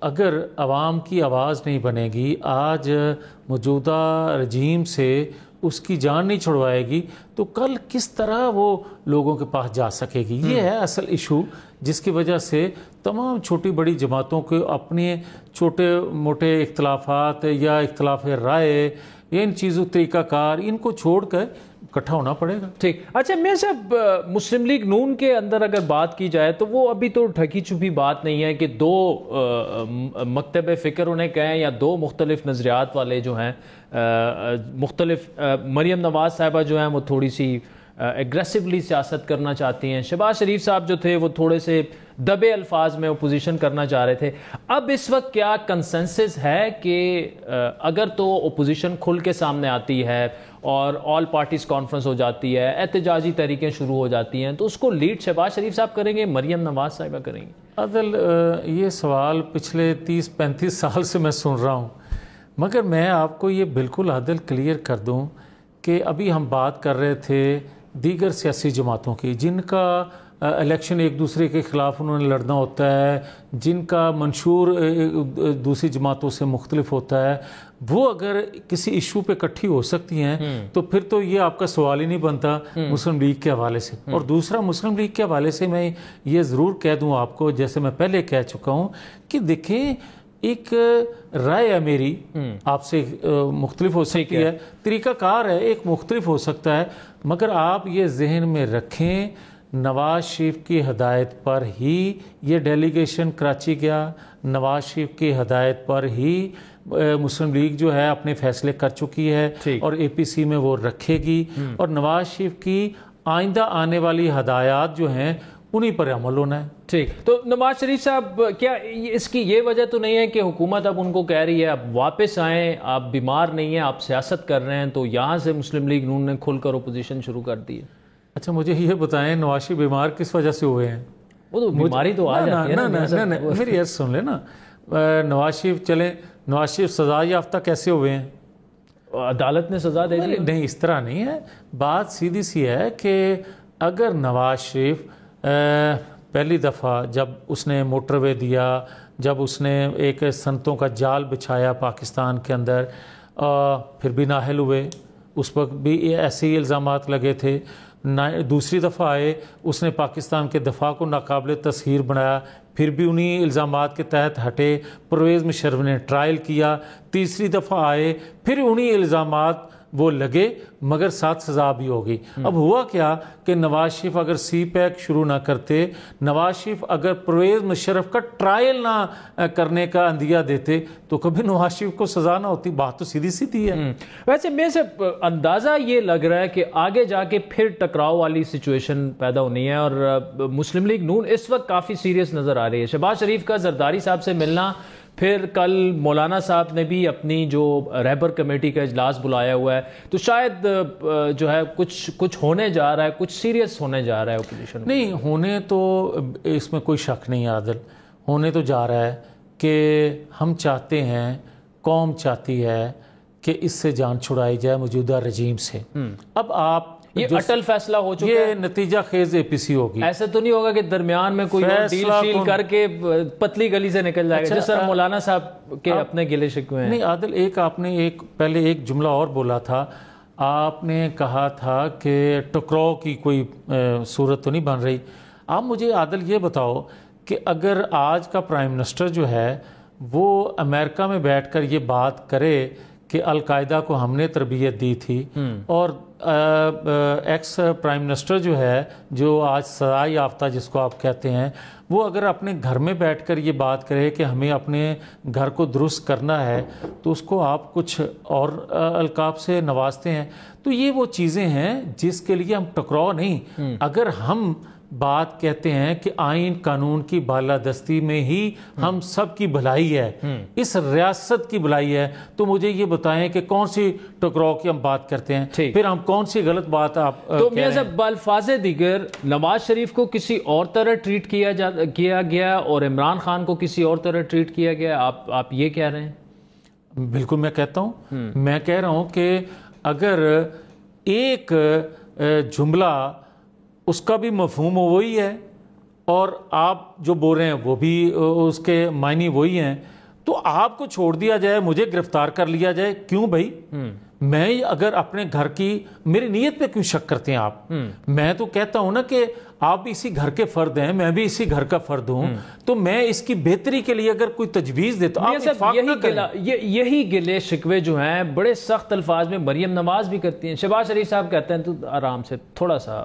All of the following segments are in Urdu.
اگر عوام کی آواز نہیں بنے گی، آج موجودہ رجیم سے اس کی جان نہیں چھڑوائے گی، تو کل کس طرح وہ لوگوں کے پاس جا سکے گی؟ یہ ہے اصل ایشو، جس کی وجہ سے تمام چھوٹی بڑی جماعتوں کو اپنے چھوٹے موٹے اختلافات یا اختلاف رائے، ان چیزوں طریقہ کار، ان کو چھوڑ کر اکٹھا ہونا پڑے گا۔ ٹھیک، اچھا میاں صاحب، مسلم لیگ نون کے اندر اگر بات کی جائے تو وہ ابھی تو ڈھکی چھپی بات نہیں ہے کہ دو مکتب فکر انہیں کہیں یا دو مختلف نظریات والے جو ہیں، مختلف، مریم نواز صاحبہ جو ہیں وہ تھوڑی سی ایگریسولی سیاست کرنا چاہتی ہیں، شہباز شریف صاحب جو تھے وہ تھوڑے سے دبے الفاظ میں اپوزیشن کرنا چاہ رہے تھے۔ اب اس وقت کیا کنسنسس ہے کہ اگر تو اپوزیشن کھل کے سامنے آتی ہے اور آل پارٹیز کانفرنس ہو جاتی ہے، احتجاجی تحریکیں شروع ہو جاتی ہیں، تو اس کو لیڈ شہباز شریف صاحب کریں گے، مریم نواز صاحبہ کریں گے؟ عادل، یہ سوال پچھلے 30-35 سال سے میں سن رہا ہوں، مگر میں آپ کو یہ بالکل عادل کلیئر کر دوں کہ ابھی ہم بات کر رہے تھے دیگر سیاسی جماعتوں کی، جن کا الیکشن ایک دوسرے کے خلاف انہوں نے لڑنا ہوتا ہے، جن کا منشور دوسری جماعتوں سے مختلف ہوتا ہے، وہ اگر کسی ایشو پہ اکٹھی ہو سکتی ہیں تو پھر تو یہ آپ کا سوال ہی نہیں بنتا مسلم لیگ کے حوالے سے۔ اور دوسرا، مسلم لیگ کے حوالے سے میں یہ ضرور کہہ دوں آپ کو، جیسے میں پہلے کہہ چکا ہوں، کہ دیکھیں ایک رائے ہے میری آپ سے مختلف ہو سکتی ہے، طریقہ کار ہے ایک مختلف ہو سکتا ہے، مگر آپ یہ ذہن میں رکھیں نواز شریف کی ہدایت پر ہی یہ ڈیلیگیشن کراچی گیا، نواز شریف کی ہدایت پر ہی مسلم لیگ جو ہے اپنے فیصلے کر چکی ہے اور اے پی سی میں وہ رکھے گی، اور نواز شریف کی آئندہ آنے والی ہدایات جو ہیں انہی پر عمل ہونا ہے۔ ٹھیک، تو نواز شریف صاحب، کیا اس کی یہ وجہ تو نہیں ہے کہ حکومت اب ان کو کہہ رہی ہے اب واپس آئیں، آپ بیمار نہیں ہیں، آپ سیاست کر رہے ہیں، تو یہاں سے مسلم لیگ نون نے کھل کر اپوزیشن شروع کر دی ہے؟ اچھا مجھے یہ بتائیں نواز شریف بیمار کس وجہ سے ہوئے ہیں؟ وہ تو بیماری تو آ جاتی ہے نا۔ میری عرض سن لیں نا، نواز شریف نواز شریف سزا یافتہ کیسے ہوئے ہیں؟ عدالت نے سزا دے دی؟ نہیں، اس طرح نہیں ہے، بات سیدھی سی ہے کہ اگر نواز شریف پہلی دفعہ جب اس نے موٹر وے دیا، جب اس نے ایک سنتوں کا جال بچھایا پاکستان کے اندر، پھر بھی نااہل ہوئے، اس وقت بھی ایسے ہی الزامات لگے تھے، دوسری دفعہ آئے اس نے پاکستان کے دفاع کو ناقابل تسخیر بنایا، پھر بھی انہی الزامات کے تحت ہٹے، پرویز مشرف نے ٹرائل کیا، تیسری دفعہ آئے پھر انہی الزامات وہ لگے، مگر ساتھ سزا بھی ہوگی۔ اب ہوا کیا کہ نواز شریف اگر سی پیک شروع نہ کرتے، نواز شریف اگر پرویز مشرف کا ٹرائل نہ کرنے کا عندیہ دیتے تو کبھی نواز شریف کو سزا نہ ہوتی۔ بات تو سیدھی سیدھی ہے۔ ویسے میں سے اندازہ یہ لگ رہا ہے کہ آگے جا کے پھر ٹکراؤ والی سچویشن پیدا ہونی ہے، اور مسلم لیگ نون اس وقت کافی سیریس نظر آ رہی ہے۔ شہباز شریف کا زرداری صاحب سے ملنا، پھر کل مولانا صاحب نے بھی اپنی جو رہبر کمیٹی کا اجلاس بلایا ہوا ہے، تو شاید جو ہے کچھ ہونے جا رہا ہے، کچھ سیریس ہونے جا رہا ہے اپوزیشن۔ نہیں ہونے تو اس میں کوئی شک نہیں عادل، ہونے تو جا رہا ہے کہ ہم چاہتے ہیں، قوم چاہتی ہے کہ اس سے جان چھڑائی جائے موجودہ رجیم سے۔ اب آپ یہ اٹل فیصلہ ہو چکا ہے، یہ نتیجہ خیز اے پی سی ہوگی، ایسا تو نہیں ہوگا کہ درمیان میں کوئی ڈیل شیل کر کے پتلی گلی سے نکل جائے گا، جس طرح مولانا صاحب کے اپنے گلے شکوے ہیں۔ نہیں عادل، آپ نے پہلے ایک جملہ اور بولا تھا، آپ نے کہا تھا کہ ٹکراؤ کی کوئی صورت تو نہیں بن رہی۔ آپ مجھے عادل یہ بتاؤ کہ اگر آج کا پرائم منسٹر جو ہے وہ امریکہ میں بیٹھ کر یہ بات کرے کہ القاعدہ کو ہم نے تربیت دی تھی، اور ایکس پرائم منسٹر جو ہے جو آج سزا یافتہ جس کو آپ کہتے ہیں، وہ اگر اپنے گھر میں بیٹھ کر یہ بات کرے کہ ہمیں اپنے گھر کو درست کرنا ہے، تو اس کو آپ کچھ اور القاب سے نوازتے ہیں۔ تو یہ وہ چیزیں ہیں جس کے لیے ہم ٹکراؤ نہیں، اگر ہم بات کہتے ہیں کہ آئین قانون کی بالادستی میں ہی ہم سب کی بھلائی ہے، اس ریاست کی بھلائی ہے، تو مجھے یہ بتائیں کہ کون سی ٹکراؤ کی ہم بات کرتے ہیں، پھر ہم کون سی غلط بات آپ تو میاں صاحب بالفاظ دیگر نواز شریف کو کسی اور طرح ٹریٹ کیا گیا اور عمران خان کو کسی اور طرح ٹریٹ کیا گیا، آپ یہ کہہ رہے ہیں؟ بالکل میں کہتا ہوں، میں کہہ رہا ہوں کہ اگر ایک جملہ اس کا بھی مفہوم وہی ہے اور آپ جو بول رہے ہیں وہ بھی اس کے معنی وہی ہیں، تو آپ کو چھوڑ دیا جائے، مجھے گرفتار کر لیا جائے، کیوں بھائی؟ میں اگر اپنے گھر کی، میری نیت پہ کیوں شک کرتے ہیں آپ؟ میں تو کہتا ہوں نا کہ آپ اسی گھر کے فرد ہیں، میں بھی اسی گھر کا فرد ہوں، تو میں اس کی بہتری کے لیے اگر کوئی تجویز دیتا ہوں، آپ اتفاق نہ کریں۔ یہی گلے شکوے جو ہیں بڑے سخت الفاظ میں مریم نواز بھی کرتی ہیں۔ شہباز شریف صاحب کہتے ہیں تو آرام سے تھوڑا سا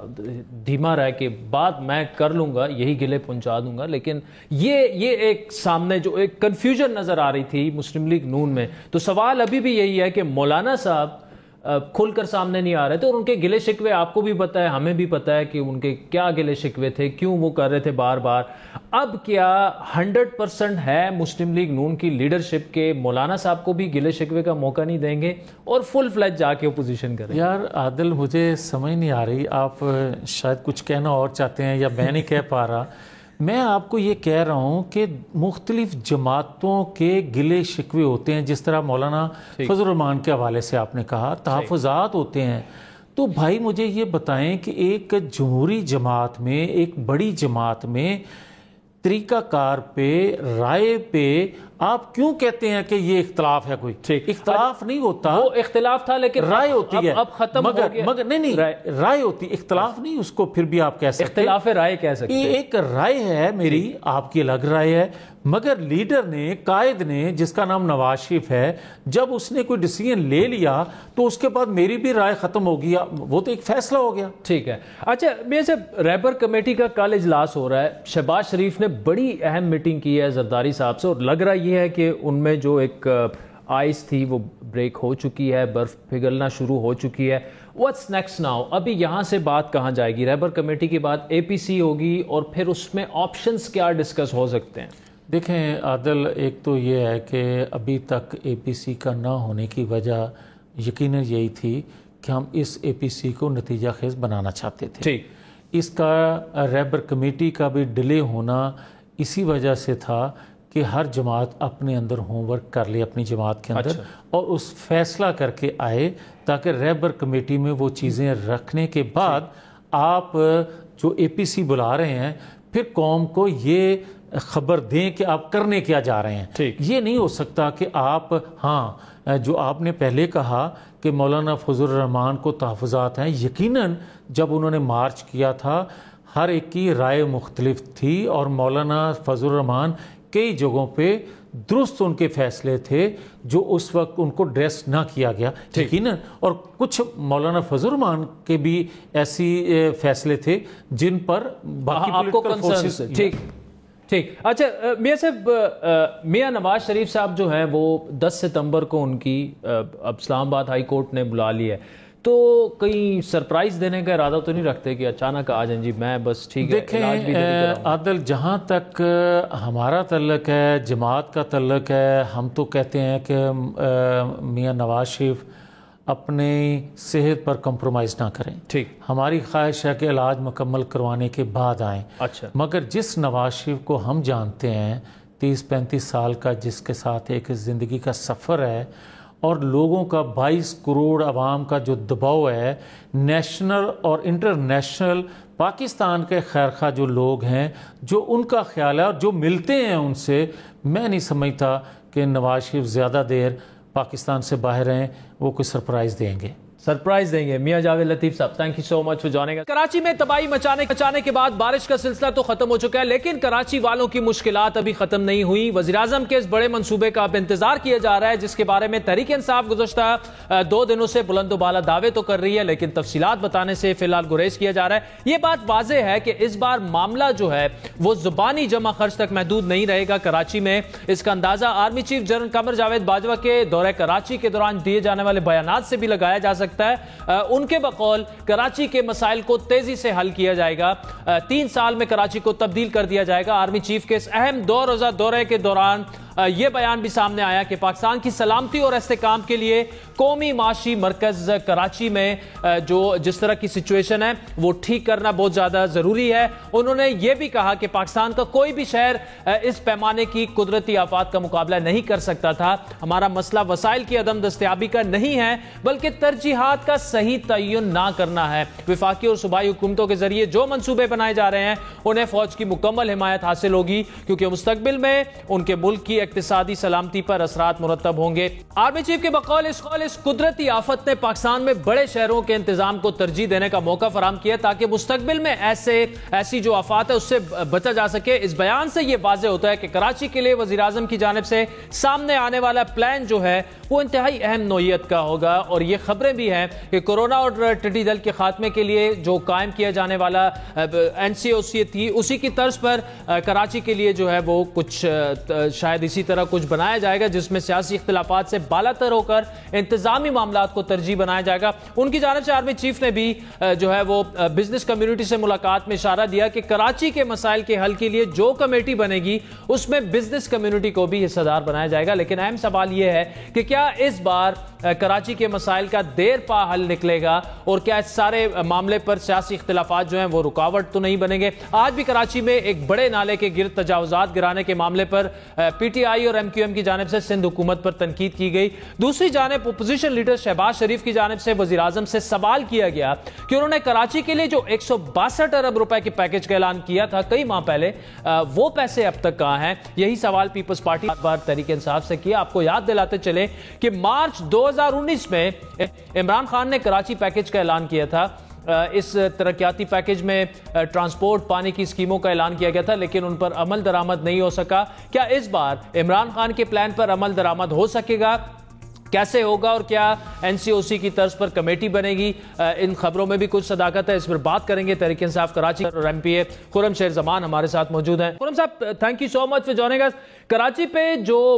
دھیما رہ کے بات میں کر لوں گا، یہی گلے پہنچا دوں گا، لیکن یہ ایک سامنے جو ایک کنفیوژن نظر آ رہی تھی مسلم لیگ نون میں، تو سوال ابھی بھی یہی ہے کہ مولانا صاحب کھل کر سامنے نہیں آ رہے تھے، اور ان کے گلے شکوے آپ کو بھی پتہ ہے، ہمیں بھی پتہ ہے کہ ان کے کیا گلے شکوے تھے، کیوں وہ کر رہے تھے بار بار۔ اب کیا 100% ہے مسلم لیگ نون کی لیڈرشپ کے مولانا صاحب کو بھی گلے شکوے کا موقع نہیں دیں گے اور فل فلیج جا کے اپوزیشن کریں؟ یار عادل، مجھے سمجھ نہیں آ رہی، آپ شاید کچھ کہنا اور چاہتے ہیں یا میں نہیں کہہ پا رہا۔ میں آپ کو یہ کہہ رہا ہوں کہ مختلف جماعتوں کے گلے شکوے ہوتے ہیں، جس طرح مولانا فضل الرحمان کے حوالے سے آپ نے کہا تحفظات ہوتے ہیں، تو بھائی مجھے یہ بتائیں کہ ایک جمہوری جماعت میں، ایک بڑی جماعت میں طریقہ کار پہ، رائے پہ آپ کیوں کہتے ہیں کہ یہ اختلاف ہے؟ کوئی اختلاف نہیں ہوتا، وہ اختلاف تھا لیکن رائے ہوتی ہے، اب ختم ہو گیا۔ مگر نہیں رائے ہوتی، اختلاف نہیں، اس کو پھر بھی آپ کہہ سکتے، اختلاف رائے کہہ سکتے ہیں۔ ایک رائے ہے میری، آپ کی الگ رائے ہے، مگر لیڈر نے، قائد نے، جس کا نام نواز شریف ہے، جب اس نے کوئی ڈیسیژن لے لیا تو اس کے بعد میری بھی رائے ختم ہو گیا، وہ تو ایک فیصلہ ہو گیا۔ ٹھیک ہے۔ اچھا میرے سے رہبر کمیٹی کا کل اجلاس ہو رہا ہے، شہباز شریف نے بڑی اہم میٹنگ کی ہے زرداری صاحب سے، اور لگ رہا یہ ہے کہ ان میں جو ایک آئس تھی وہ بریک ہو چکی ہے، برف پگھلنا شروع ہو چکی ہے۔ What's next now? ابھی یہاں سے بات کہاں جائے گی؟ رہبر کمیٹی کے بعد اے پی سی ہوگی، اور پھر اس میں آپشنز کیا ڈسکس ہو سکتے ہیں؟ دیکھیں عادل، ایک تو یہ ہے کہ ابھی تک اے پی سی کا نہ ہونے کی وجہ یقیناً یہی تھی کہ ہم اس اے پی سی کو نتیجہ خیز بنانا چاہتے تھے۔ ٹھیک، اس کا رہبر کمیٹی کا بھی ڈیلے ہونا اسی وجہ سے تھا کہ ہر جماعت اپنے اندر ہوم ورک کر لے اپنی جماعت کے اندر، اور اس فیصلہ کر کے آئے تاکہ رہبر کمیٹی میں وہ چیزیں رکھنے کے بعد آپ جو اے پی سی بلا رہے ہیں پھر قوم کو یہ خبر دیں کہ آپ کرنے کیا جا رہے ہیں۔ یہ نہیں ہو سکتا کہ آپ، ہاں جو آپ نے پہلے کہا کہ مولانا فضل الرحمان کو تحفظات ہیں، یقیناً جب انہوں نے مارچ کیا تھا ہر ایک کی رائے مختلف تھی، اور مولانا فضل الرحمان کئی جگہوں پہ درست ان کے فیصلے تھے جو اس وقت ان کو ڈریس نہ کیا گیا، یقیناً، اور کچھ مولانا فضل الرحمان کے بھی ایسی فیصلے تھے جن پر باقی پولیٹیکل فورسز۔ ٹھیک۔ اچھا میاں صاحب، میاں نواز شریف صاحب جو ہیں وہ 10 ستمبر کو ان کی اب اسلام آباد ہائی کورٹ نے بلا لی ہے، تو کہیں سرپرائز دینے کا ارادہ تو نہیں رکھتے کہ اچانک آ جائیں جی میں بس ٹھیک ہے؟ دیکھیں عادل، جہاں تک ہمارا تعلق ہے، جماعت کا تعلق ہے، ہم تو کہتے ہیں کہ میاں نواز شریف اپنی صحت پر کمپرومائز نہ کریں۔ ٹھیک، ہماری خواہش ہے کہ علاج مکمل کروانے کے بعد آئیں۔ اچھا، مگر جس نواز شریف کو ہم جانتے ہیں، 30-35 سال کا، جس کے ساتھ ایک زندگی کا سفر ہے، اور لوگوں کا 22 کروڑ عوام کا جو دباؤ ہے، نیشنل اور انٹرنیشنل، پاکستان کے خیرخواہ جو لوگ ہیں، جو ان کا خیال ہے اور جو ملتے ہیں ان سے، میں نہیں سمجھتا کہ نواز شریف زیادہ دیر پاکستان سے باہر ہیں، وہ کوئی سرپرائز دیں گے۔ سرپرائز دیں گے۔ میاں جاوید لطیف صاحب، thank you so much for joining. Karachi میں تباہی مچانے کے بعد بارش کا سلسلہ تو ختم ہو چکا ہے، لیکن کراچی والوں کی مشکلات ابھی ختم نہیں ہوئی۔ وزیراعظم کے اس بڑے منصوبے کا اب انتظار کیا جا رہا ہے، جس کے بارے میں تحریک انصاف گزشتہ 2 دنوں سے بلند و بالا دعوے تو کر رہی ہے، لیکن تفصیلات بتانے سے فی الحال گریز کیا جا رہا ہے۔ یہ بات واضح ہے کہ اس بار معاملہ جو ہے وہ زبانی جمع خرچ تک محدود نہیں رہے گا کراچی میں۔ اس کا اندازہ army chief general Qamar Javed Bajwa کے دورہ کراچی کے دوران دیے جانے والے بیانات سے بھی لگایا جا سکتا ہے۔ ان کے بقول کراچی کے مسائل کو تیزی سے حل کیا جائے گا، 3 سال میں کراچی کو تبدیل کر دیا جائے گا۔ آرمی چیف کے اس اہم 2 روزہ دورے کے دوران یہ بیان بھی سامنے آیا کہ پاکستان کی سلامتی اور استحکام کے لیے قومی معاشی مرکز کراچی میں جس طرح کی سچویشن ہے وہ ٹھیک کرنا بہت زیادہ ضروری ہے. انہوں نے یہ بھی کہا کہ پاکستان کا کوئی بھی شہر اس پیمانے کی قدرتی آفات کا مقابلہ نہیں کر سکتا تھا. ہمارا مسئلہ وسائل کی عدم دستیابی کا نہیں ہے بلکہ ترجیحات کا صحیح تعین نہ کرنا ہے. وفاقی اور صوبائی حکومتوں کے ذریعے جو منصوبے بنائے جا رہے ہیں انہیں فوج کی مکمل حمایت حاصل ہوگی کیونکہ مستقبل میں ان کے ملک کی اقتصادی سلامتی پر اثرات مرتب ہوں گے. آرمی چیف کے بقول اس قدرتی آفت نے پاکستان میں بڑے شہروں کے انتظام کو ترجیح دینے کا موقع فراہم کیا تاکہ مستقبل میں ایسی جو آفات ہے اس سے بچا جا سکے. اس بیان سے یہ واضح ہوتا ہے کہ کراچی کے لیے وزیر اعظم کی جانب سے سامنے آنے والا پلان جو ہے وہ انتہائی اہم نوعیت کا ہوگا. اور یہ خبریں بھی ہیں کہ کورونا اور ٹڈی دل کے خاتمے کے لیے جو قائم کیا جانے والا NCOC تھی اسی کی طرز پر کراچی کے لیے جو ہے وہ کچھ شاید اسی طرح کچھ بنایا جائے گا جس میں سیاسی اختلافات سے بالاتر ہو کر انتظامی معاملات کو ترجیح بنایا جائے گا. ان کی جانب سے آرمی چیف نے بھی جو ہے وہ بزنس کمیونٹی سے ملاقات میں اشارہ دیا کہ کراچی کے مسائل کے حل کے لیے جو کمیٹی بنے گی اس میں بزنس کمیونٹی کو بھی حصہ دار بنایا جائے گا. لیکن اہم سوال یہ ہے کہ کیا اس بار کراچی کے مسائل کا دیر پا حل نکلے گا اور کیا اس سارے معاملے پر سیاسی اختلافات جو ہیں وہ رکاوٹ تو نہیں بنیں گے. آج بھی کراچی میں ایک بڑے نالے کے گرد تجاوزات گرانے کے معاملے پر PTI اور MQM کی جانب سے سندھ حکومت پر تنقید کی گئی. دوسری جانب اپوزیشن لیڈر شہباز شریف کی جانب سے وزیر اعظم سے سوال کیا گیا کہ انہوں نے کراچی کے لیے جو 162 ارب روپے کے پیکج کا اعلان کیا تھا کئی ماہ پہلے وہ پیسے اب تک کہاں ہیں. یہی سوال پیپلز پارٹی بار تحریک انصاف سے کیا. آپ کو یاد دلاتے چلے کہ مارچ 2019 میں عمران خان نے کراچی پیکج کا اعلان کیا تھا. اس ترقیاتی پیکج میں ٹرانسپورٹ پانی کی اسکیموں کا اعلان کیا گیا تھا لیکن ان پر عمل درآمد نہیں ہو سکا. کیا اس بار عمران خان کے پلان پر عمل درآمد ہو سکے گا؟ کیسے ہوگا اور کیا NCOC کی طرز پر کمیٹی بنے گی؟ ان خبروں میں بھی کچھ صداقت ہے. اس پر بات کریں گے. تحریک انصاف کراچی اور MPA خرم شیر زمان ہمارے ساتھ موجود ہیں. خرم صاحب thank you so much for joining us. Karachi پہ جو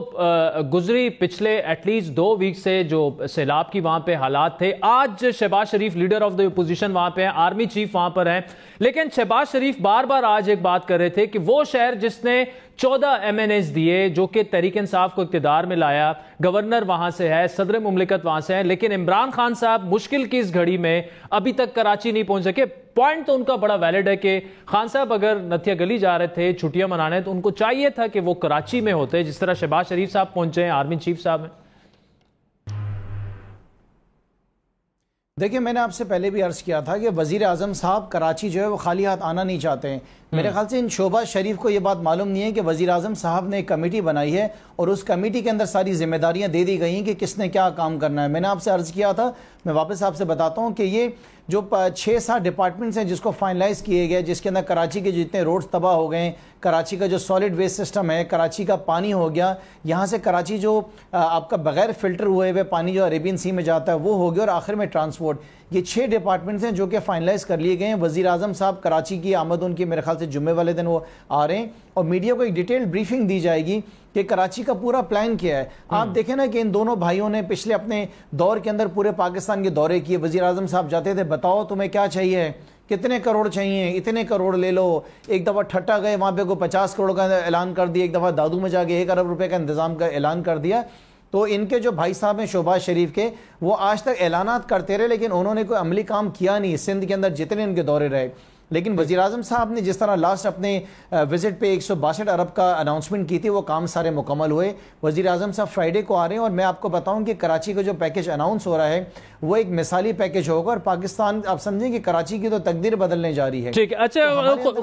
گزری پچھلے ایٹ لیسٹ 2 ویک سے جو سیلاب کی وہاں پہ حالات تھے, آج شہباز شریف لیڈر آف دی اپوزیشن وہاں پہ ہیں, آرمی چیف وہاں پر ہیں, لیکن شہباز شریف بار بار آج ایک بات کر رہے تھے کہ وہ شہر جس نے 14 MNAs دیے جو کہ تحریک انصاف کو اقتدار میں لایا, گورنر وہاں سے ہے, صدر مملکت وہاں سے ہے, لیکن عمران خان صاحب مشکل کی اس گھڑی میں ابھی تک کراچی نہیں پہنچ سکے. پوائنٹ تو ان کا بڑا ویلڈ ہے کہ خان صاحب اگر نتھیا گلی جا رہے تھے چھٹیاں منانے تو ان کو چاہیے تھا کہ وہ کراچی میں ہوتے جس طرح شہباز شریف صاحب پہنچے ہیں, آرمی چیف صاحب ہیں. دیکھیں میں نے آپ سے پہلے بھی عرض کیا تھا کہ وزیر اعظم صاحب کراچی جو ہے وہ خالی ہاتھ آنا نہیں چاہتے ہیں. میرے خیال سے ان شہباز شریف کو یہ بات معلوم نہیں ہے کہ وزیر اعظم صاحب نے ایک کمیٹی بنائی ہے اور اس کمیٹی کے اندر ساری ذمہ داریاں دے دی گئی ہیں کہ کس نے کیا کام کرنا ہے. میں نے آپ سے عرض کیا تھا, میں واپس آپ سے بتاتا ہوں کہ یہ جو 6-7 ڈپارٹمنٹس ہیں جس کو فائنلائز کیے گئے, جس کے اندر کراچی کے جتنے روڈز تباہ ہو گئے ہیں, کراچی کا جو سالڈ ویسٹ سسٹم ہے, کراچی کا پانی ہو گیا, یہاں سے کراچی جو آپ کا بغیر فلٹر ہوئے پانی جو عربین سی میں جاتا ہے وہ ہو گیا, اور آخر میں ٹرانسپورٹ. یہ 6 ڈپارٹمنٹس ہیں جو کہ فائنلائز کر لیے گئے ہیں. وزیر اعظم صاحب کراچی کی آمد ان کی میرے خیال سے جمعے والے دن وہ آ رہے ہیں اور میڈیا کو ایک ڈیٹیل بریفنگ دی جائے گی کہ کراچی کا پورا پلان کیا ہے. آپ دیکھیں نا کہ ان دونوں بھائیوں نے پچھلے اپنے دور کے اندر پورے پاکستان کے دورے کیے. وزیر اعظم صاحب جاتے تھے, بتاؤ تمہیں کیا چاہیے, کتنے کروڑ چاہیے, اتنے کروڑ لے لو. ایک دفعہ ٹھٹا گئے, وہاں پہ کوئی 50 کروڑ کا اعلان کر دیا, ایک دفعہ دادو میں جا کے 1 ارب روپے کا انتظام کا اعلان کر دیا. تو ان کے جو بھائی صاحب ہیں شہباز شریف کے, وہ آج تک اعلانات کرتے رہے لیکن انہوں نے کوئی عملی کام کیا نہیں سندھ کے اندر جتنے ان کے دورے رہے. لیکن وزیر اعظم صاحب نے جس طرح لاسٹ اپنے وزٹ پہ 162 ارب کا اناؤنسمنٹ کی تھی, وہ کام سارے مکمل ہوئے. وزیر اعظم صاحب فرائیڈے کو آ رہے ہیں اور میں آپ کو بتاؤں کہ کراچی کا جو پیکج اناؤنس ہو رہا ہے وہ ایک مثالی پیکج ہوگا, اور پاکستان آپ سمجھیں کہ کراچی کی تو تقدیر بدلنے جا رہی ہے. ٹھیک ہے, اچھا